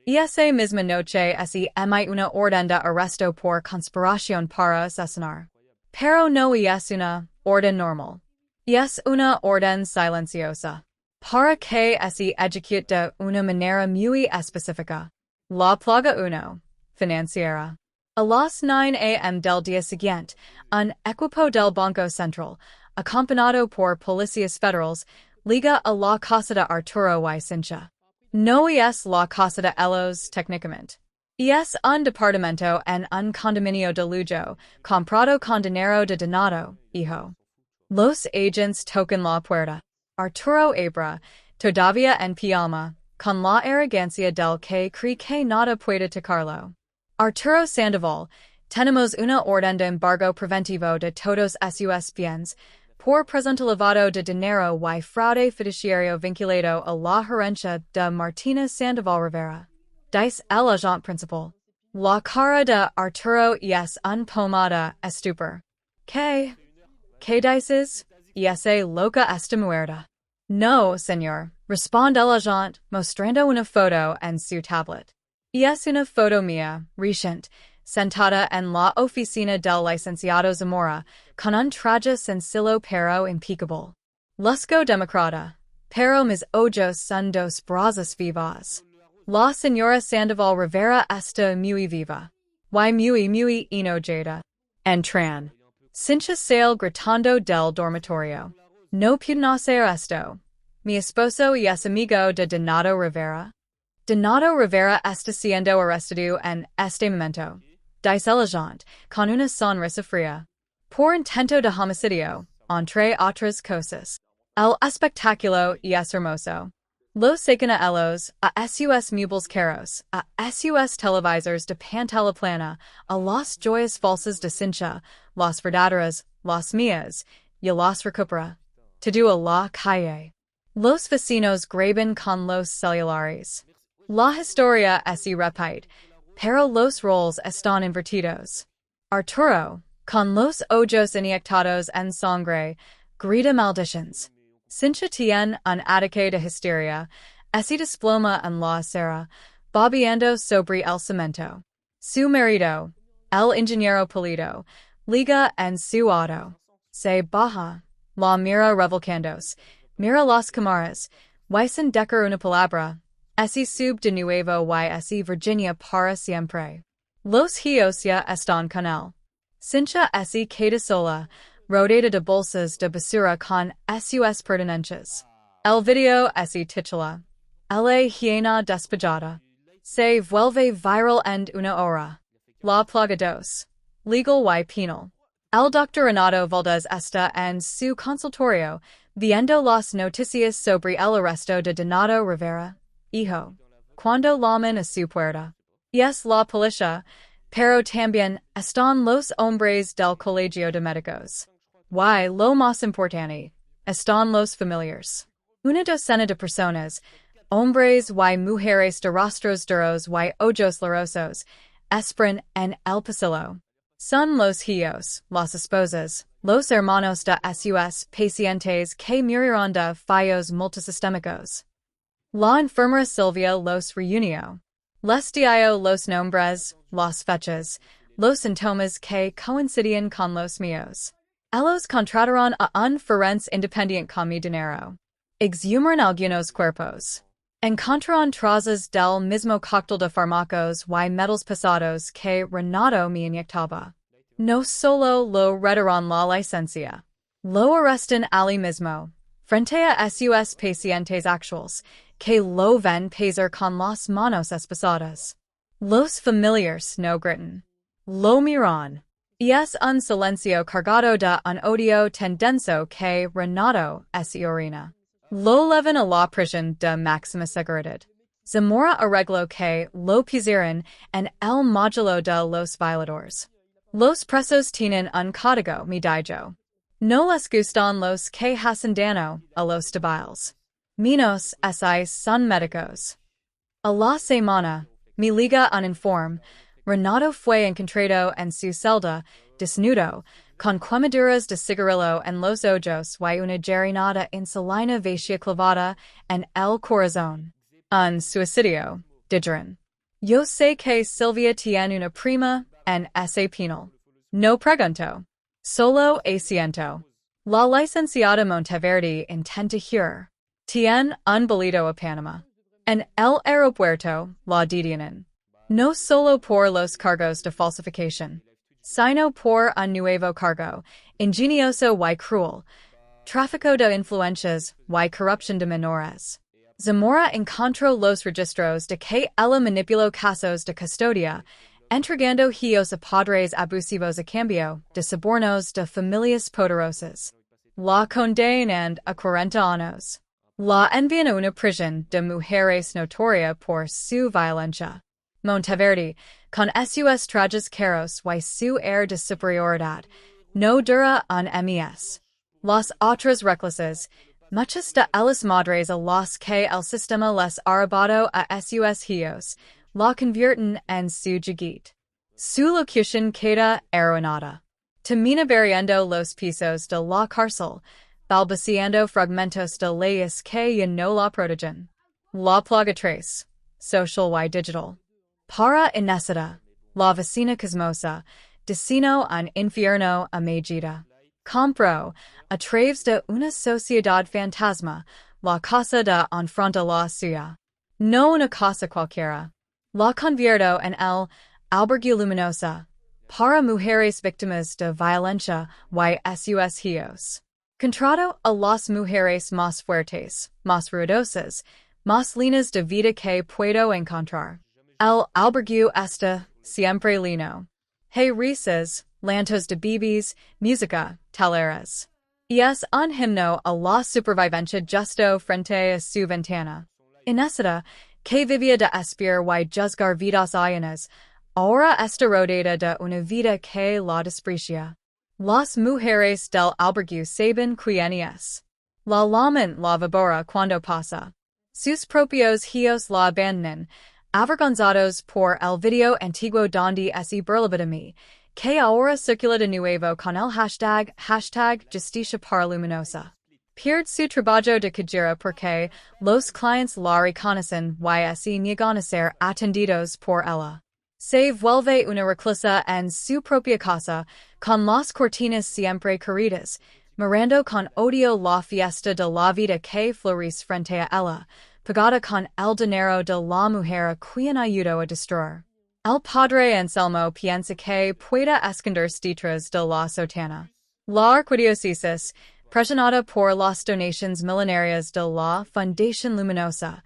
Esa misma noche emite una orden de arresto por conspiración para asesinar. Pero no es una orden normal. Es una orden silenciosa. Para que se ejecute de una manera muy específica. La plaga 1. Financiera. A las 9 a.m. del día siguiente, un equipo del Banco Central, acompañado por policías federales, liga a la casa de Arturo y Cincha. No es la casa de ellos técnicamente. Es un departamento en un condominio de lujo, comprado con dinero de Donato, hijo. Los agents tocan la puerta. Arturo abre, todavía en pijama, con la arrogancia del que cree que nada puede tocarlo. Arturo Sandoval, tenemos una orden de embargo preventivo de todos sus bienes, por presunto lavado de dinero y fraude fiduciario vinculado a la gerencia de Martina Sandoval Rivera. Dice el agente principal. La cara de Arturo es un pomada estupor. ¿Qué dices? Esa loca esta muerta. No, señor, responde el agente, mostrando una foto en su tablet. Es una foto mía, recent, sentada en la oficina del licenciado Zamora, con un traje sencillo pero impecable. Luzco democrata, pero mis ojos son dos brasas vivas. La señora Sandoval Rivera está muy viva. Y muy enojada. Entran. Cincha sale gritando del dormitorio. No pueden hacer esto. Mi esposo y es amigo de Donato Rivera. Donato Rivera está siendo arrestado en este momento. Dice el agente, con una sonrisa fría. Por intento de homicidio, entre otras cosas. El espectáculo es hermoso. Los señalos a sus muebles caros, a sus televisores de pantalla plana, a las joyas falsas de Cincha, las verdaderas, las mías, y las recupera. Todo a la calle. Los vecinos graben con los celulares. La historia es repite, pero los roles están invertidos. Arturo, con los ojos inyectados en sangre, grita maldiciones. Cincha tiene un ataque de histeria, se desploma en la acera, babeando sobre el cemento. Su marido, el ingeniero Polito, liga en su auto. Se baja, la mira revolcándose, mira las cámaras, y sin decir una palabra, se sube de nuevo y Virginia para siempre. Los hijos ya están con él. Cincha se queda sola, rodeada de bolsas de basura con sus pertenencias. El video se titula La hiena despejada. Se vuelve viral en una hora. La plaga 2. Legal y penal. El Dr. Renato Valdez está en su consultorio, viendo las noticias sobre el arresto de Donato Rivera, hijo. Cuando llaman a su puerta. Es la policía, pero también están los hombres del Colegio de Médicos. Y lo más importante, están los familiares. Una docena de personas, hombres y mujeres de rostros duros y ojos llorosos, esperan en el pasillo. Son los hijos, las esposas, los hermanos de sus pacientes que murieron de fallos multisistémicos. La enfermera Silvia los reunió. Les dio los nombres, las fechas, los síntomas que coincidían con los míos. Ellos contrataron a un forense independiente con mi dinero. Exhumaron algunos cuerpos. Encontraron trazas del mismo cóctel de fármacos y metals pesados que Renato me inyectaba. No solo lo retiraron la licencia. Lo arrestan allí mismo, frente a sus pacientes actuales, que lo ven pasar con las manos espesadas. Los familiares no gritan. Lo miran. Es un silencio cargado de un odio tendenso que Renato se orina. Lo llevan a la prisión de máxima seguridad. Zamora arregló que lo pusieron en el módulo de los violadores. Los presos tienen un código, mi dijo. No les gustan los que hacen daño a los débiles. Menos esos son médicos. A la semana, mi liga un informe, Renato fue encontrado en su celda, desnudo, con quemaduras de cigarrillo en los ojos y una gerenada insulina vacía clavada en el corazón. Un suicidio, dijeron. Yo sé que Silvia tiene una prima en ese penal. No pregunto. Solo asiento. La licenciada Monteverde intenta huir. Tiene un boleto a Panamá. En el aeropuerto, la detienen. No solo por los cargos de falsificación, sino por un nuevo cargo, ingenioso y cruel, tráfico de influencias y corrupción de menores. Zamora encontró los registros de que ella manipuló casos de custodia, entregando hijos a padres abusivos a cambio de sobornos de familias poderosas. La condenan a 40 años. La envían a una prisión de mujeres notoria por su violencia. Monteverde, con sus trajes caros y su air de superioridad, no dura un mes. Las otras reclusas, muchas de ellas madres a las que el sistema les ha robado a sus hijos, la convierten en su jagit. Su locución queda arruinada. Termina variando los pisos de la cárcel, balbuceando fragmentos de leyes que ya no la protegen. La plaga trace, social y digital. Para inésita, la vecina cosmosa, destino an infierno amagida. Compro, a través de una sociedad fantasma, la casa de enfrenta la suya. No una casa cualquiera. La convierto en el albergue luminosa, para mujeres víctimas de violencia y sus hijos. Contrato a las mujeres más fuertes, más ruidosas, más líneas de vida que puedo encontrar. El albergue está siempre lleno. Hay risas, lantos de bebés, música, taleras. Y es un himno a la supervivencia justo frente a su ventana. Inésita, que vivía de espiar y juzgar vidas ajenas, ahora está rodeada de una vida que la desprecia. Las mujeres del albergue saben quién es. La lamen la vibora cuando pasa. Sus propios hijos la abandonan, avergonzados por el video antiguo donde ese burlaba de mí, que ahora circula de nuevo con el hashtag Justicia para Luminosa. Pierde su trabajo de cajera porque los clientes la reconocen y se niegan a ser atendidos por ella. Se vuelve una reclusa en su propia casa, con las cortinas siempre corridas, mirando con odio la fiesta de la vida que florece frente a ella, pagada con el dinero de la mujer a quien ayudó a destruir. El padre Anselmo piensa que puede esconderse detrás de la sotana. La arquidiócesis, presionada por las donaciones milenarias de la Fundación Luminosa,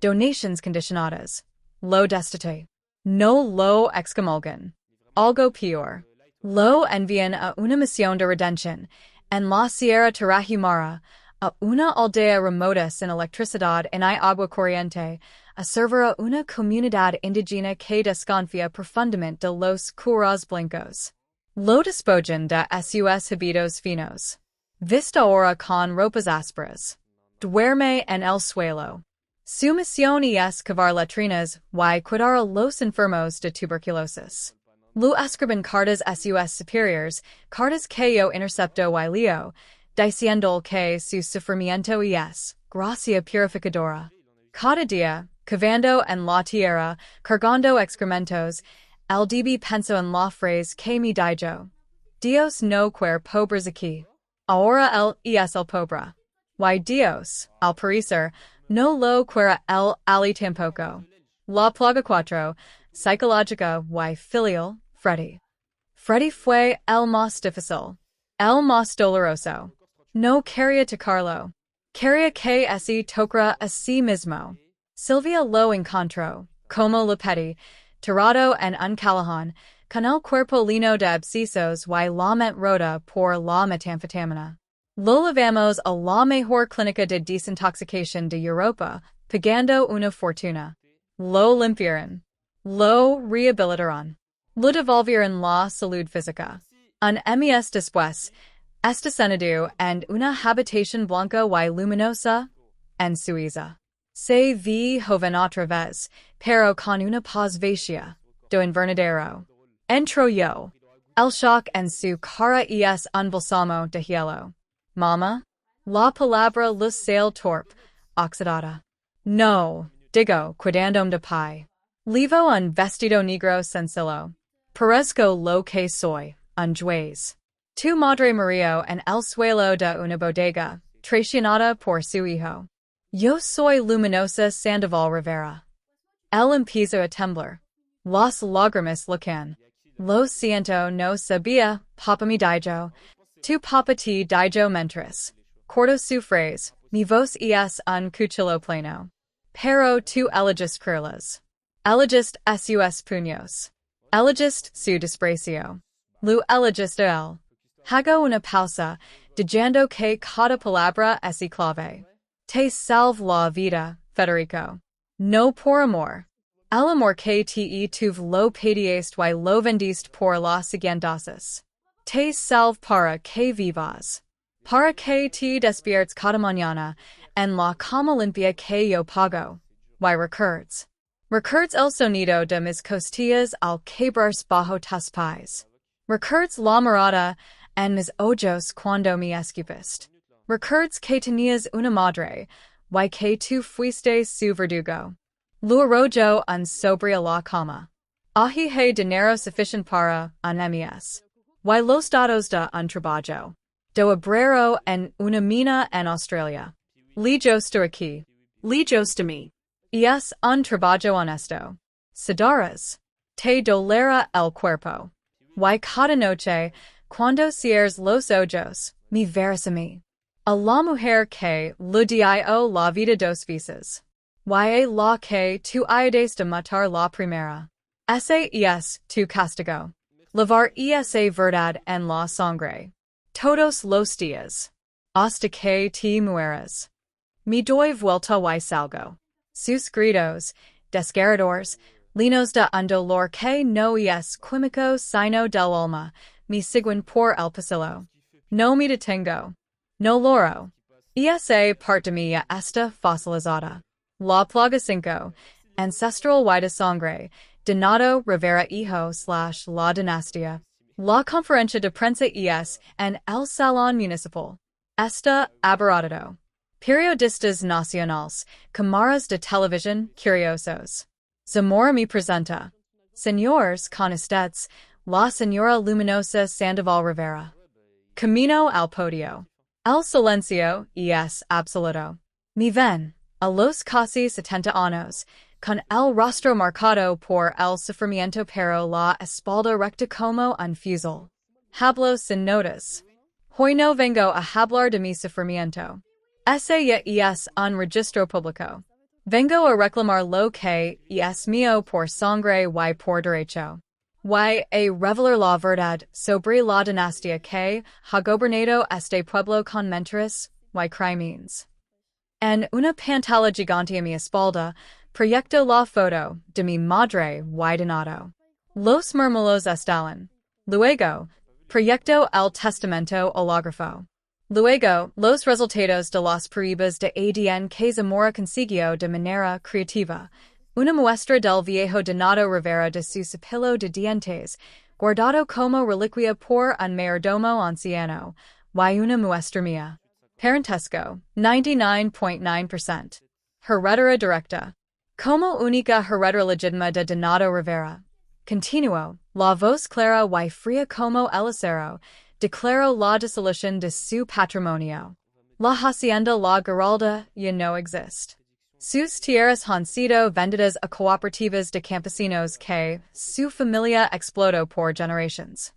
donaciones condicionadas, lo destituye. No lo excomulgan. Algo peor. Lo envían a una misión de redención, en la Sierra Tarahumara, a una aldea remota sin electricidad y agua corriente, a servir a una comunidad indígena que desconfía profundamente de los curas blancos. Lo despojan de sus habitos finos. Viste ahora con ropas ásperas. Duerme en el suelo. Su misión es cavar latrinas y cuidar a los enfermos de tuberculosis. Lo escriben cartas a sus superiores, cartas que yo intercepto y leo, diciendo que su sufrimiento es gracia purificadora. Cada día, cavando en la tierra, cargando excrementos, el db penso en la frase que me dijo. Dios no quiere pobres aquí. Ahora él es el pobre. Y Dios, al parecer, no lo quiere él ali tampoco. La plaga 4, psicológica y filial, Freddy. Freddy fue el más difícil, el más doloroso. No quería tocarlo. Quería que ese tocara a sí mismo. Silvia lo encontró, como le pedí, tirado en un callejón, con el cuerpo lleno de abscesos y la mente rota por la metanfetamina. Lo llevamos a la mejor clínica de desintoxicación de Europa, pagando una fortuna. Lo limpiaron. Lo rehabilitaron. Lo devolvieron la salud física. Un mes después, está cenado en una habitación blanca y luminosa, en Suiza. Se vi joven otra vez, pero con una paz vacía, do invernadero. Entro yo. El shock en su cara es un balsamo de hielo. Mama? La palabra le sale torpe, oxidada. No, digo, cuidandome de pie. Levo un vestido negro sencillo. Parezco lo que soy, un juez. Tu madre murió en el suelo de una bodega, traicionada por su hijo. Yo soy Luminosa Sandoval Rivera. El empiezo a temblar. Las lágrimas le caen. Lo siento, no sabía, papa me dijo. Tu papa te dijo mentiras. Corto sufres, mi voz es un cuchillo plano. Pero tu elegist creerlas. Elegist sus puños. Elegist su desprecio. Lu elegist a él. Hago una pausa, diciendo que cada palabra es clave. Te salve la vida, Federico. No por amor. El amor que te tuve lo pediste y lo vendiste por las siguientes. Te salve para que vivas. Para que te despiertes cada mañana en la cama limpia que yo pago. Y recuerds. Records el sonido de mis costillas al quebrar bajo tus pies. Records la mirada en mis ojos cuando me escupiste. Records que tenías una madre, y que tú fuiste su verdugo. Lo arrojo un sobre la cama. Ahi hay dinero suficient para un mes. Y los datos de un trabajo. Do obrero en una mina en Australia. Lejos de aquí. Lejos de mí. Y es un trabajo honesto. Sidaras. Te dolera el cuerpo. Y cada noche, cuando cierres los ojos, me verás a mí. A la mujer que lo dio la vida dos veces. Y la que tú ayudes de matar la primera. Ese es tu castigo. Lavar esa verdad en la sangre. Todos los días. Hasta que te mueras. Me doy vuelta y salgo. Sus gritos, desgarradores, linos de un dolor que no es químico sino del alma, me siguen por el pasillo. No me detengo. No loro. Esa parte mía está fosilizada. La plaga 5, ancestral y de sangre, Donato Rivera hijo / la dinastía. La conferencia de prensa es en el salón municipal. Está aberrado. Periodistas nacionales, cámaras de televisión, curiosos. Zamora me presenta. Señores con ustedes, la señora luminosa Sandoval Rivera. Camino al podio. El silencio es absoluto. Me ven, a los casi 70 años, con el rostro marcado por el sufrimiento pero la espalda recta como un fusil. Hablo sin notas. Hoy no vengo a hablar de mi sufrimiento. Ese ya es un registro público. Vengo a reclamar lo que es mío por sangre y por derecho. Y a revelar la verdad sobre la dinastía que ha gobernado este pueblo con mentiras y crímenes. En una pantalla gigante a mi espalda, proyecto la foto de mi madre y donato. Los murmullos están. Luego, proyecto el testamento hológrafo. Luego, los resultados de las pruebas de ADN que Zamora consiguió de manera creativa. Una muestra del viejo Donato Rivera de su cepillo de dientes, guardado como reliquia por un mayordomo anciano, y una muestra mía. Parentesco, 99.9%. Heredera directa. Como única heredera legítima de Donato Rivera. Continuo, la voz clara y fría como el acero, declaró la disolución de su patrimonio. La hacienda La Giralda ya no existe. Sus tierras han sido vendidas a cooperativas de campesinos que su familia explotó por generations.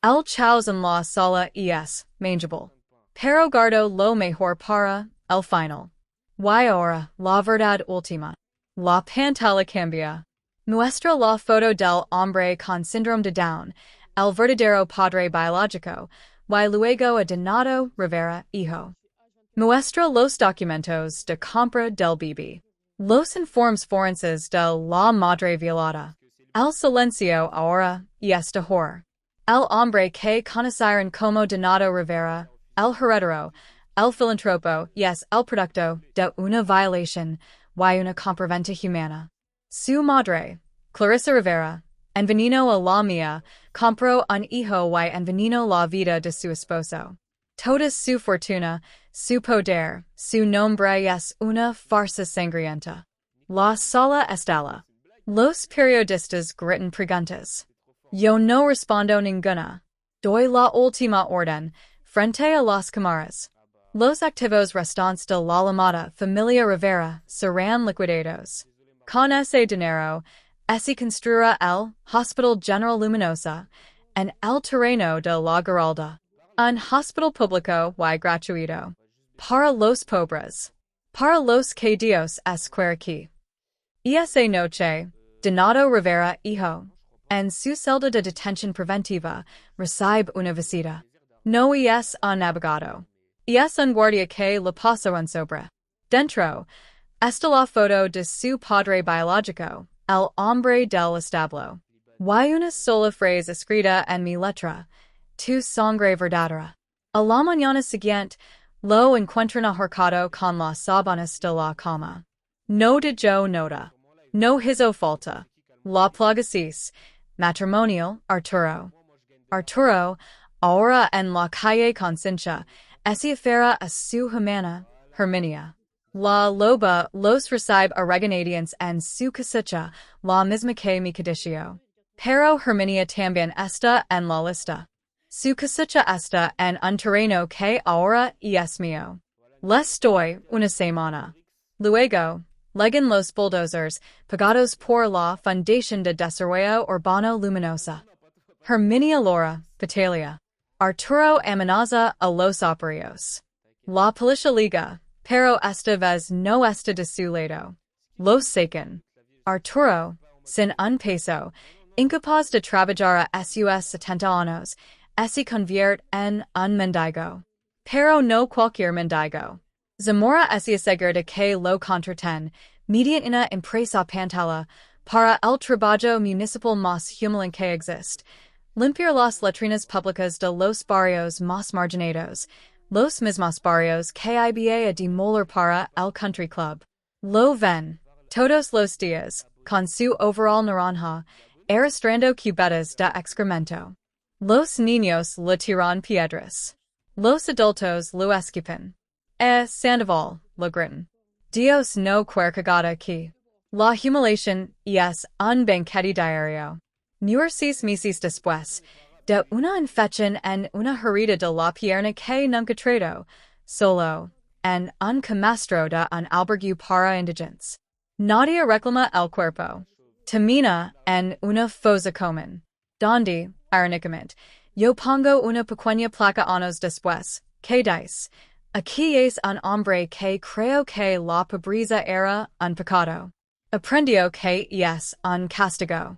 El chaos en la sala es manageable. Pero guardo lo mejor para el final. Y ahora, la verdad última. La pantalla cambia. Muestra la foto del hombre con síndrome de Down, el verdadero padre biológico, y luego a Donato Rivera hijo. Muestra los documentos de compra del bebé. Los informes forenses de la madre violada. El silencio ahora es de horror. El hombre que conocieron como Donato Rivera, el heredero, el filantropo, es el producto de una violación y una compraventa humana. Su madre, Clarissa Rivera, envenenó a la mía, compró un hijo y envenenó la vida de su esposo. Toda su fortuna, su poder, su nombre es una farsa sangrienta. La sala estalla. Los periodistas gritan preguntas. Yo no respondo ninguna. Doy la última orden, frente a las cámaras. Los activos restantes de la llamada familia Rivera serán liquidados. Con ese dinero, se construirá el Hospital General Luminosa en el terreno de la Giralda. Un hospital público y gratuito. Para los pobres. Para los que Dios es quiere aquí. Esa noche, Donato Rivera hijo, en su celda de detención preventiva, recibe una visita. No es un abogado. Es un guardia que le pasa un sobre. Dentro, está la foto de su padre biológico, el hombre del establo. Y una sola frase escrita en mi letra. Tu sangre verdadera. A la mañana siguiente, lo encuentran ahorcado con las sábanas de la cama. No de yo nota. No hizo falta. La plagasis. Matrimonial, Arturo. Arturo, ahora en la calle Conciencia, esa fiera a su humana, Herminia. La loba, los recibe oreganadientes en su cosecha, la misma que mi codicio. Pero Herminia también está en la lista. Su cosecha está en un terreno que ahora es mío. Les doy una semana. Luego, llegan los bulldozers, pagados por la Fundación de Desarrollo Urbano Luminosa. Herminia Laura, Patalia. Arturo amenaza a los operarios. La policía liga, pero esta vez no está de su lado. Los sacan. Arturo, sin un peso, incapaz de trabajar a sus 70 años, se convierte en un mendigo. Pero no cualquier mendigo. Zamora se asegura de que lo contraten, mediante una empresa pantalla, para el trabajo municipal más humilde que existe. Limpiar las letrinas públicas de los barrios más marginados, los mismos barrios que iba a demoler para el country club. Lo ven, todos los días, con su overall naranja, arrastrando cubetas de excremento. Los niños le tiran piedras. Los adultos lo esquipan. Sandoval, lo gritan. Dios no quiere cagada aquí. La humillación es un banquete diario. 6 meses después, de una infección en una herida de la pierna que nunca trató, solo, en un camastro de un albergue para indigentes. Nadie reclama el cuerpo. Termina en una fosa común. Donde, irónicamente, yo pongo una pequeña placa años después, que dice, aquí es un hombre que creo que la pobreza era un pecado. Aprendió que es un castigo.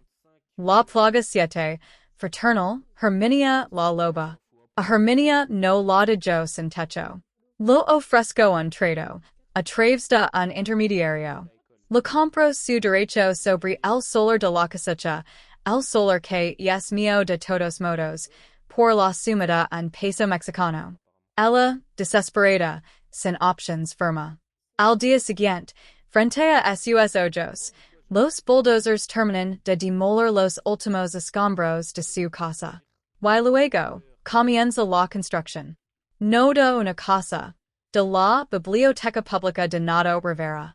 La plaga 7, fraternal, Herminia la loba. A Herminia no la de yo sin techo. Lo ofrezco un trato, a través de un intermediario. Lo compro su derecho sobre el solar de la cosecha, el solar que es mío de todos modos, por la suma de un peso mexicano. Ella, desesperada, sin options firma. Al día siguiente, frente a sus ojos, los bulldozers terminan de demoler los últimos escombros de su casa. Y luego, comienza la construcción. No de una casa, de la Biblioteca Pública de Nado Rivera.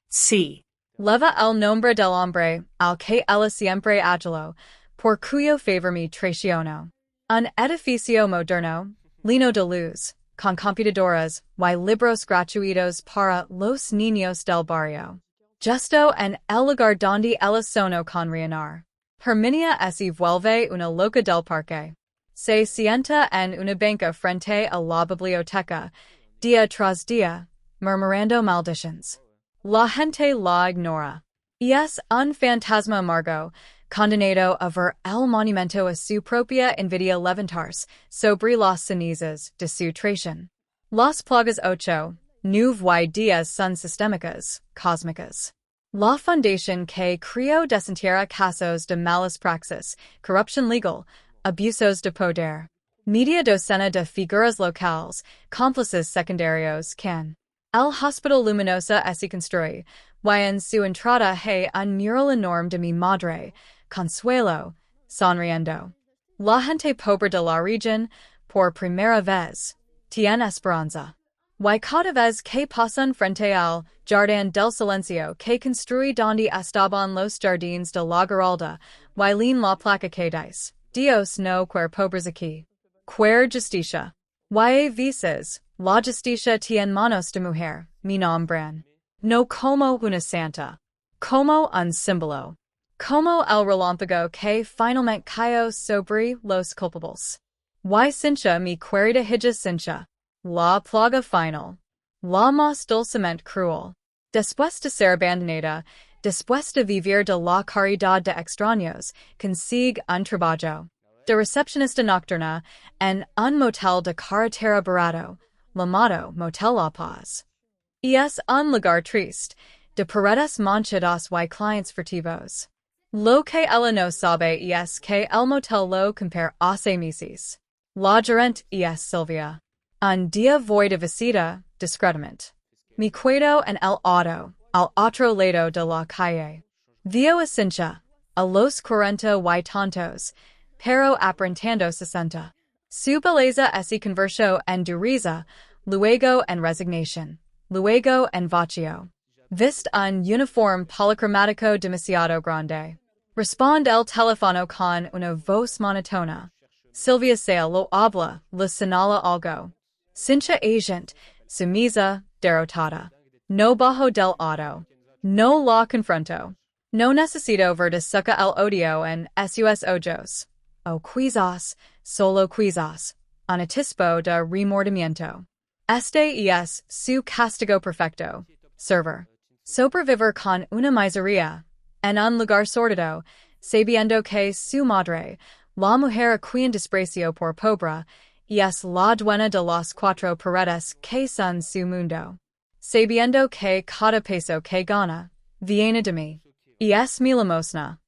Sí. Leva el nombre del hombre al que ella siempre aduló, por cuyo favor me traicionó. Un edificio moderno, lleno de luz, con computadoras y libros gratuitos para los niños del barrio. Justo en el lugar donde ella sonó con reinar. Herminia se vuelve una loca del parque. Se sienta en una banca frente a la biblioteca, día tras día, murmurando maldiciones. La gente la ignora. Es un fantasma amargo, condenado a ver el monumento a su propia envidia levantarse sobre las cenizas de su traición. Las plagas 8, 9 días son sistémicas, cósmicas. La fundación que creó desentierra casos de malas praxis, corrupción legal, abusos de poder. Media docena de figuras locales, cómplices secundarios can. El Hospital Luminosa se construye, y en su entrada hay un mural enorme de mi madre, Consuelo, sonriendo. La gente pobre de la región, por primera vez, tiene esperanza. Y cada vez que pasan frente al Jardín del Silencio que construí donde estaban los jardines de la Giralda, y leen la placa que dice, Dios no quiere pobres aquí. Quiere justicia. Y veces, la justicia tiene manos de mujer, mi nombran. No como una santa. Como un símbolo. Como el relámpago que finalmente cayó sobre los culpables. Y cincha mi querida hija cincha. La plaga final. La más dulcemente cruel. Después de ser abandonada, después de vivir de la caridad de extraños, consigue un trabajo. De recepcionista nocturna en un motel de carretera barato, llamado Motel La Paz. Es un lugar triste, de paredes manchadas y clientes furtivos. Lo que ella no sabe es que el motel lo compare hace meses. La gerente es Silvia. Un día voy de visita, discretamente. Me quedo en el auto, al otro lado de la calle. Vio Essentia, a los 40 y tantos, pero aparentando 60. Su belleza ese converso en dureza, luego en resignación, luego en vacío. Vist un uniforme policromático demasiado grande. Responde el teléfono con una voz monotona. Silvia se lo habla, le señala algo. Cincha agent, sumisa, derrotada. No bajo del auto. No la confronto. No necesito ver de suca el odio en sus ojos. O quizás, solo quizás, anatispo de remordimiento. Este es su castigo perfecto. Server. Sobrevivir con una miseria, en un lugar sórdido, sabiendo que su madre, la mujer a quien desprecio por pobre, es la dueña de las cuatro paredes que son su mundo. Sabiendo que cada peso que gana, viene de mí. Es mi limosna.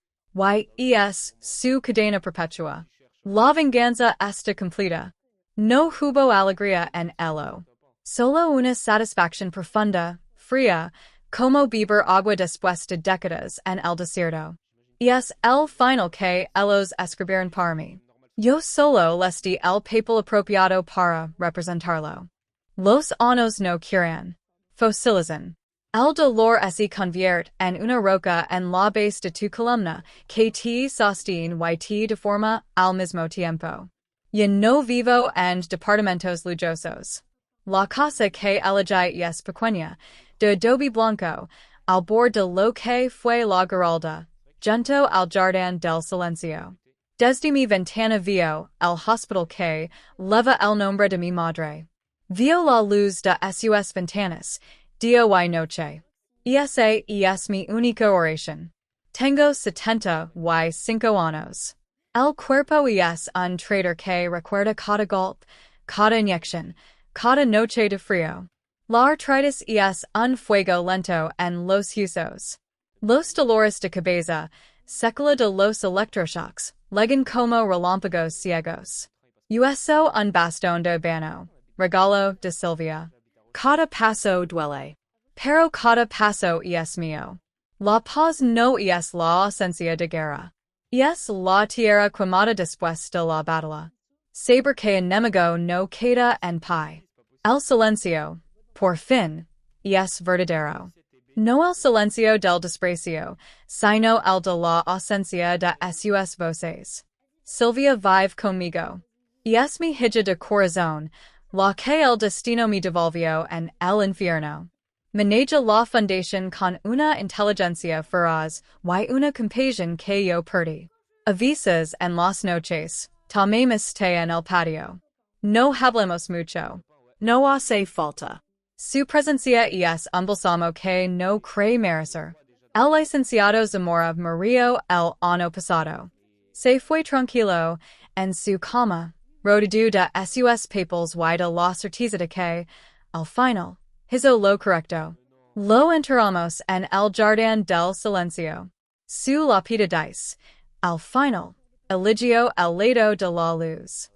Es su cadena perpetua. La venganza está completa. No hubo alegría en ello. Solo una satisfacción profunda, fría, como beber agua después de décadas en el desierto. Es el final que ellos escribieron para mí. Yo solo les di el papel apropiado para representarlo. Los años no quieren. Fosilizan. El dolor se convierte en una roca en la base de tu columna que te sostiene y te deforma al mismo tiempo. Yo no vivo en departamentos lujosos. La casa que elegí es pequeña, de adobe blanco, al borde de lo que fue la Giralda, junto al jardín del silencio. Desde mi ventana vio el hospital que leva el nombre de mi madre. Vio la luz de sus ventanas, día y noche. Esa es mi única oración. Tengo 75 años. El cuerpo es un traitor que recuerda cada golpe, cada inyección, cada noche de frío. La artritis es un fuego lento en los huesos. Los dolores de cabeza, secuela de los electroshocks, llegan como relámpagos ciegos. Uso un bastón de habano, regalo de Silvia. Cada paso duele. Pero cada paso es mío. La paz no es la ausencia de guerra. Es la tierra quemada después de la batalla. Saber que enemigo no queda en pie. El silencio, por fin, es verdadero. No el silencio del desprecio, sino el de la ausencia de sus voces. Silvia vive conmigo. Es mi hija de corazón, la que el destino me devolvió en el infierno. Maneja la fundación con una inteligencia feroz y una compasión que yo perdí. A veces en las noches, tomemos té en el patio. No hablemos mucho. No hace falta. Su presencia es un balsamo que no cree merecer. El licenciado Zamora murió el año pasado. Se fue tranquilo, en su cama, rodeado de sus papels y de la certeza de que, al final, hizo lo correcto. Lo enterramos en el jardín del silencio. Su lápida dice, al final, eligió el lado de la luz.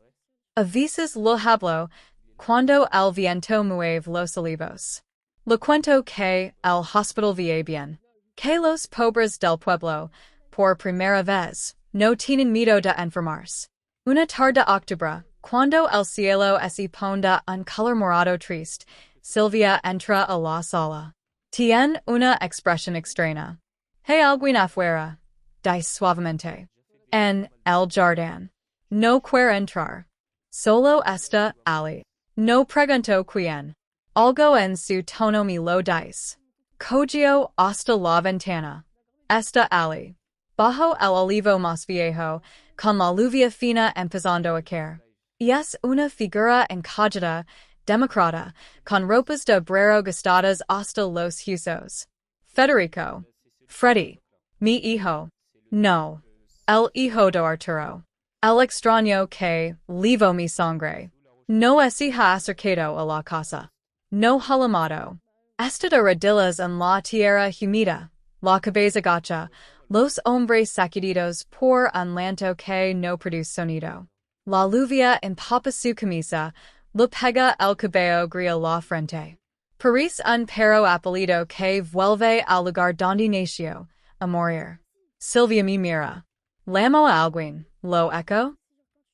A veces lo hablo, cuando el viento mueve los olivos. Le cuento que el hospital vive bien. Que los pobres del pueblo, por primera vez, no tienen miedo de enfermarse. Una tarde de octubre, cuando el cielo se pone un color morado triste, Silvia entra a la sala. Tiene una expresión extraña. Hay alguien afuera, dice suavemente. En el jardín. No quiere entrar. Solo está Ali. No pregunto quién. Algo en su tono me lo dice. Cogio hasta la ventana. Está Ali. Bajo el olivo más viejo, con la lluvia fina empezando a caer. Es una figura encajada, democrata, con ropas de obrero gastadas hasta los huesos. Federico. Freddy. Mi hijo. No. El hijo de Arturo. El extraño que livo mi sangre. No se ha acercado a la casa. No halamado. Está de rodillas en la tierra humida. La cabeza gacha. Los hombres sacudidos por un llanto que no produce sonido. La lluvia empapa su camisa. Le pega el cabello gris a la frente. Parece un perro apelido que vuelve al lugar donde nació. a morir. Silvia me mira. Lamo alguien, lo echo?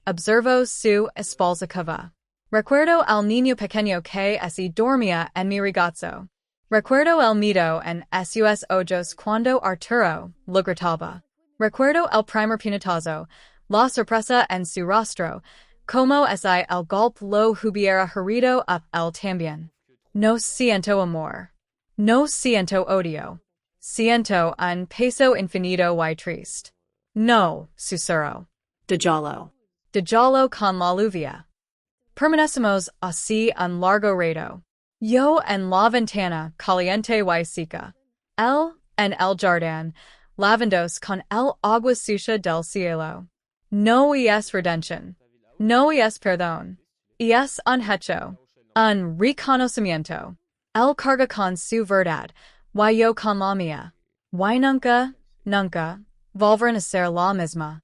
Observo su espalda. Recuerdo al niño pequeño que se dormía en mi regazo. Recuerdo el miedo en sus ojos cuando Arturo lo gritaba. Recuerdo el primer puñetazo, la sorpresa en su rostro, como si el golpe lo hubiera herido up él también. No siento amor. No siento odio. Siento un peso infinito y triste. No, susurro. Dijallo con la lluvia. Permanecemos así un largo rato. Yo en la ventana caliente y seca. Él en el jardín, lavandos con el agua sucia del cielo. No es redención. No es perdón. Es un hecho. Un reconocimiento. Él carga con su verdad, y yo con la mía. Y nunca, volverán a ser la misma.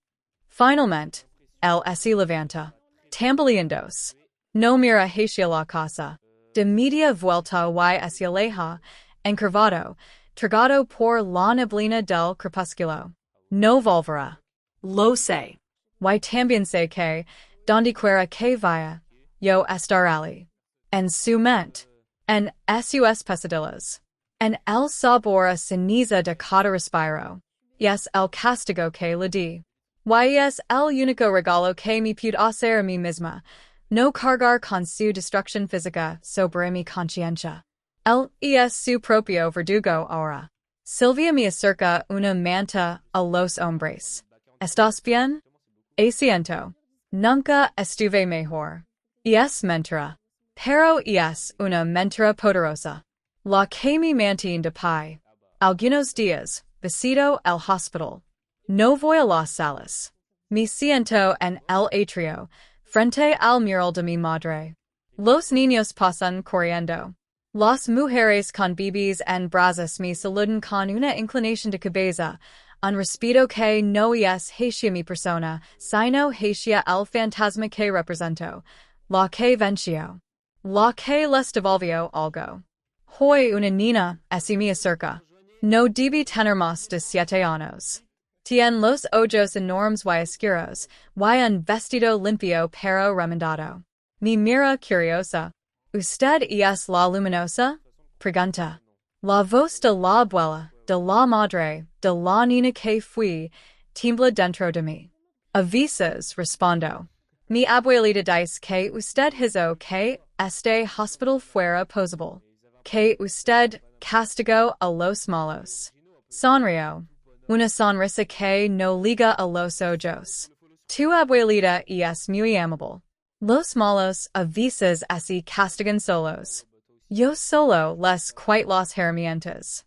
Finalmente, él se levanta. Tambaleandos. No mira hacia la casa. De media vuelta y se aleja, encurvado, tragado por la neblina del crepúsculo. No volverá. Lo sé. Y también sé que, donde quiera que vaya, yo estaré. En su mente. En sus pesadillas. En el sabor a ceniza de cada respiro. Es el castigo que le di. Y es el único regalo que me pude hacer a mí misma. No cargar con su destrucción física sobre mi conciencia. Él es su propio verdugo ahora. Silvia me acerca una manta a los hombres. ¿Estás bien? Siento. Nunca estuve mejor. Es mentira. Pero es una mentira poderosa. La que me mantiene de pie. Algunos días, visito el hospital. No voy a las salas. Me siento en el atrio, frente al mural de mi madre. Los niños pasan corriendo. Las mujeres con bebés en brazos me saludan con una inclinación de cabeza, un respeto que no es hacia mi persona, sino hacia el fantasma que represento, la que venció, la que les devolvió algo. Hoy una niña se me acerca. No debe tener más de 7 años. Tiene los ojos enormes y oscuros, y un vestido limpio pero remendado. Me mira curiosa. ¿Usted es la luminosa? Pregunta. La voz de la abuela, de la madre, de la niña que fui, tiembla dentro de mí. A veces respondo. Mi abuelita dice que usted hizo que este hospital fuera posible. Que usted castigó a los malos. Sonrío. Una sonrisa que no liga a los ojos. Tu abuelita es muy amable. Los malos a veces así castigan solos. Yo solo les quito las herramientas.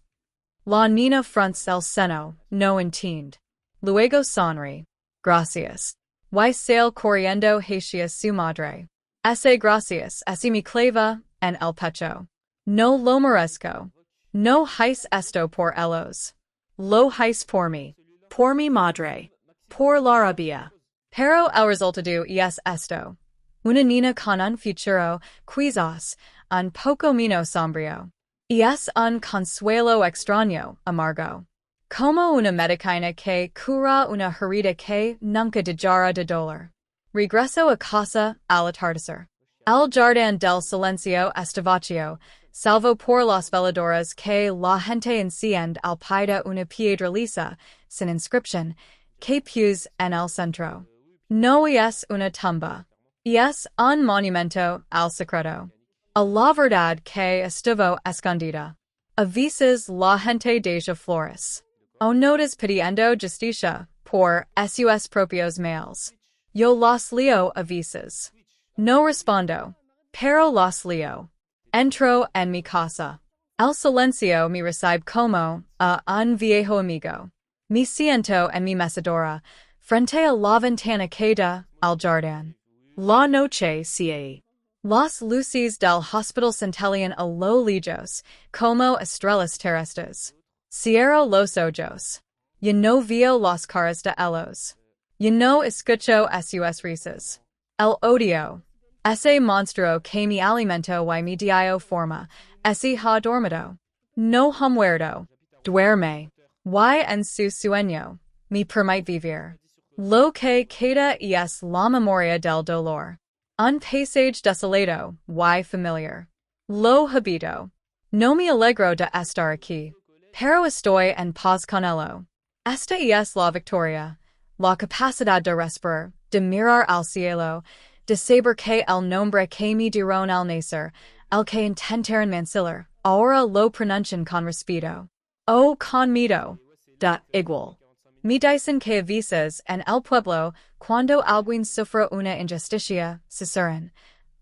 La niña frunce el seno, no entiende. Luego sonríe. Gracias. Y sale corriendo hacia su madre. Ese gracias así me clava en el pecho. No lo merezco. No hice esto por ellos. Lo hice por mí. Por mi madre. Por la rabia. Pero el resultado es esto. Una niña con un futuro, quizás, un poco menos sombrío. Es un consuelo extraño, amargo. Como una medicina que cura una herida que nunca dejará de doler. Regreso a casa al atardecer. El jardín del silencio está vacío, salvo por las veladoras que la gente enciende al pie de una piedra lisa, sin inscripción, que puse en el centro. No es una tumba. Es un monumento al secreto. A la verdad que estuvo escondida. A veces la gente deja flores. O notas pidiendo justicia por sus propios males. Yo las leo a veces. No respondo, pero las leo. Entro en mi casa. El silencio me recibe como a un viejo amigo. Me siento en mi mecedora, frente a la ventana que da al jardín. La noche sigue. Las luces del hospital centellean a lo lejos, como estrellas terrestres. Cierro los ojos. Yo no veo las caras de ellos. Yo no escucho sus risas. El odio. Ese monstruo que mi alimento y mi dio forma, ese ha dormido. No ha muerto. Duerme. y en su sueño, me permite vivir. Lo que queda es la memoria del dolor. Un paisage desolado, y familiar. Lo habito. No me alegro de estar aquí. Pero estoy en paz con ello. Esta es la victoria. La capacidad de respirar, de mirar al cielo, de saber que el nombre que me dieron al nacer, el que intentaron mancillar, ahora lo pronuncian con respeto. O con miedo. Da igual. Me dicen que a veces en el pueblo, cuando alguien sufre una injusticia, susurran.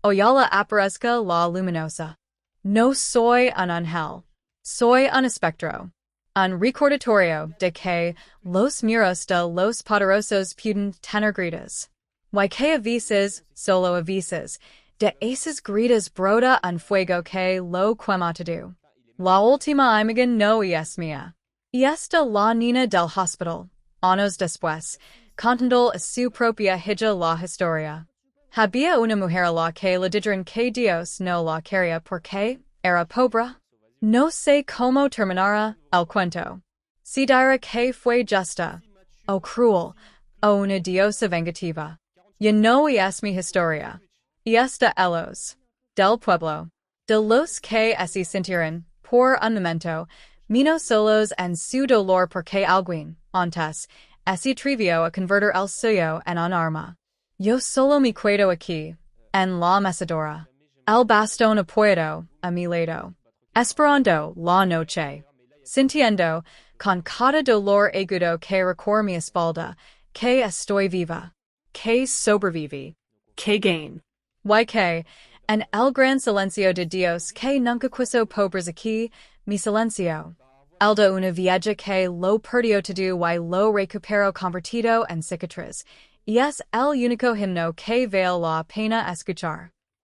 Oyala aparezca la luminosa. No soy un ángel. Soy un espectro. Un recordatorio de que los muros de los poderosos pueden tener gritas. Y que a veces, solo a veces, de esas gritas brota un fuego que lo quema todo. La última imagen no es mía. Y esta la niña del hospital, años después, contando a su propia hija la historia. Había una mujer a la que le dijeron que Dios no la quería porque era pobre. No sé cómo terminará el cuento. Si dirá que fue justa, o cruel, o una diosa vengativa. Ya no es mi historia. Y esta ellos, del pueblo, de los que así sintieron, por un momento, menos solos en su dolor porque alguien, antes, así atrevió a convertir el suyo en un arma. Yo solo me quedo aquí, en la mecedora. El bastón apoyado a mi lado. Esperando la noche. Sintiendo, con cada dolor agudo que recorre mi espalda, que estoy viva. Que sobreviví. Que gain. Y que, en el gran silencio de Dios que nunca quiso pobres aquí, mi silencio. El de una vieja que lo perdió todo y lo recuperó convertido en cicatriz. Y es el único himno que vale la pena escuchar.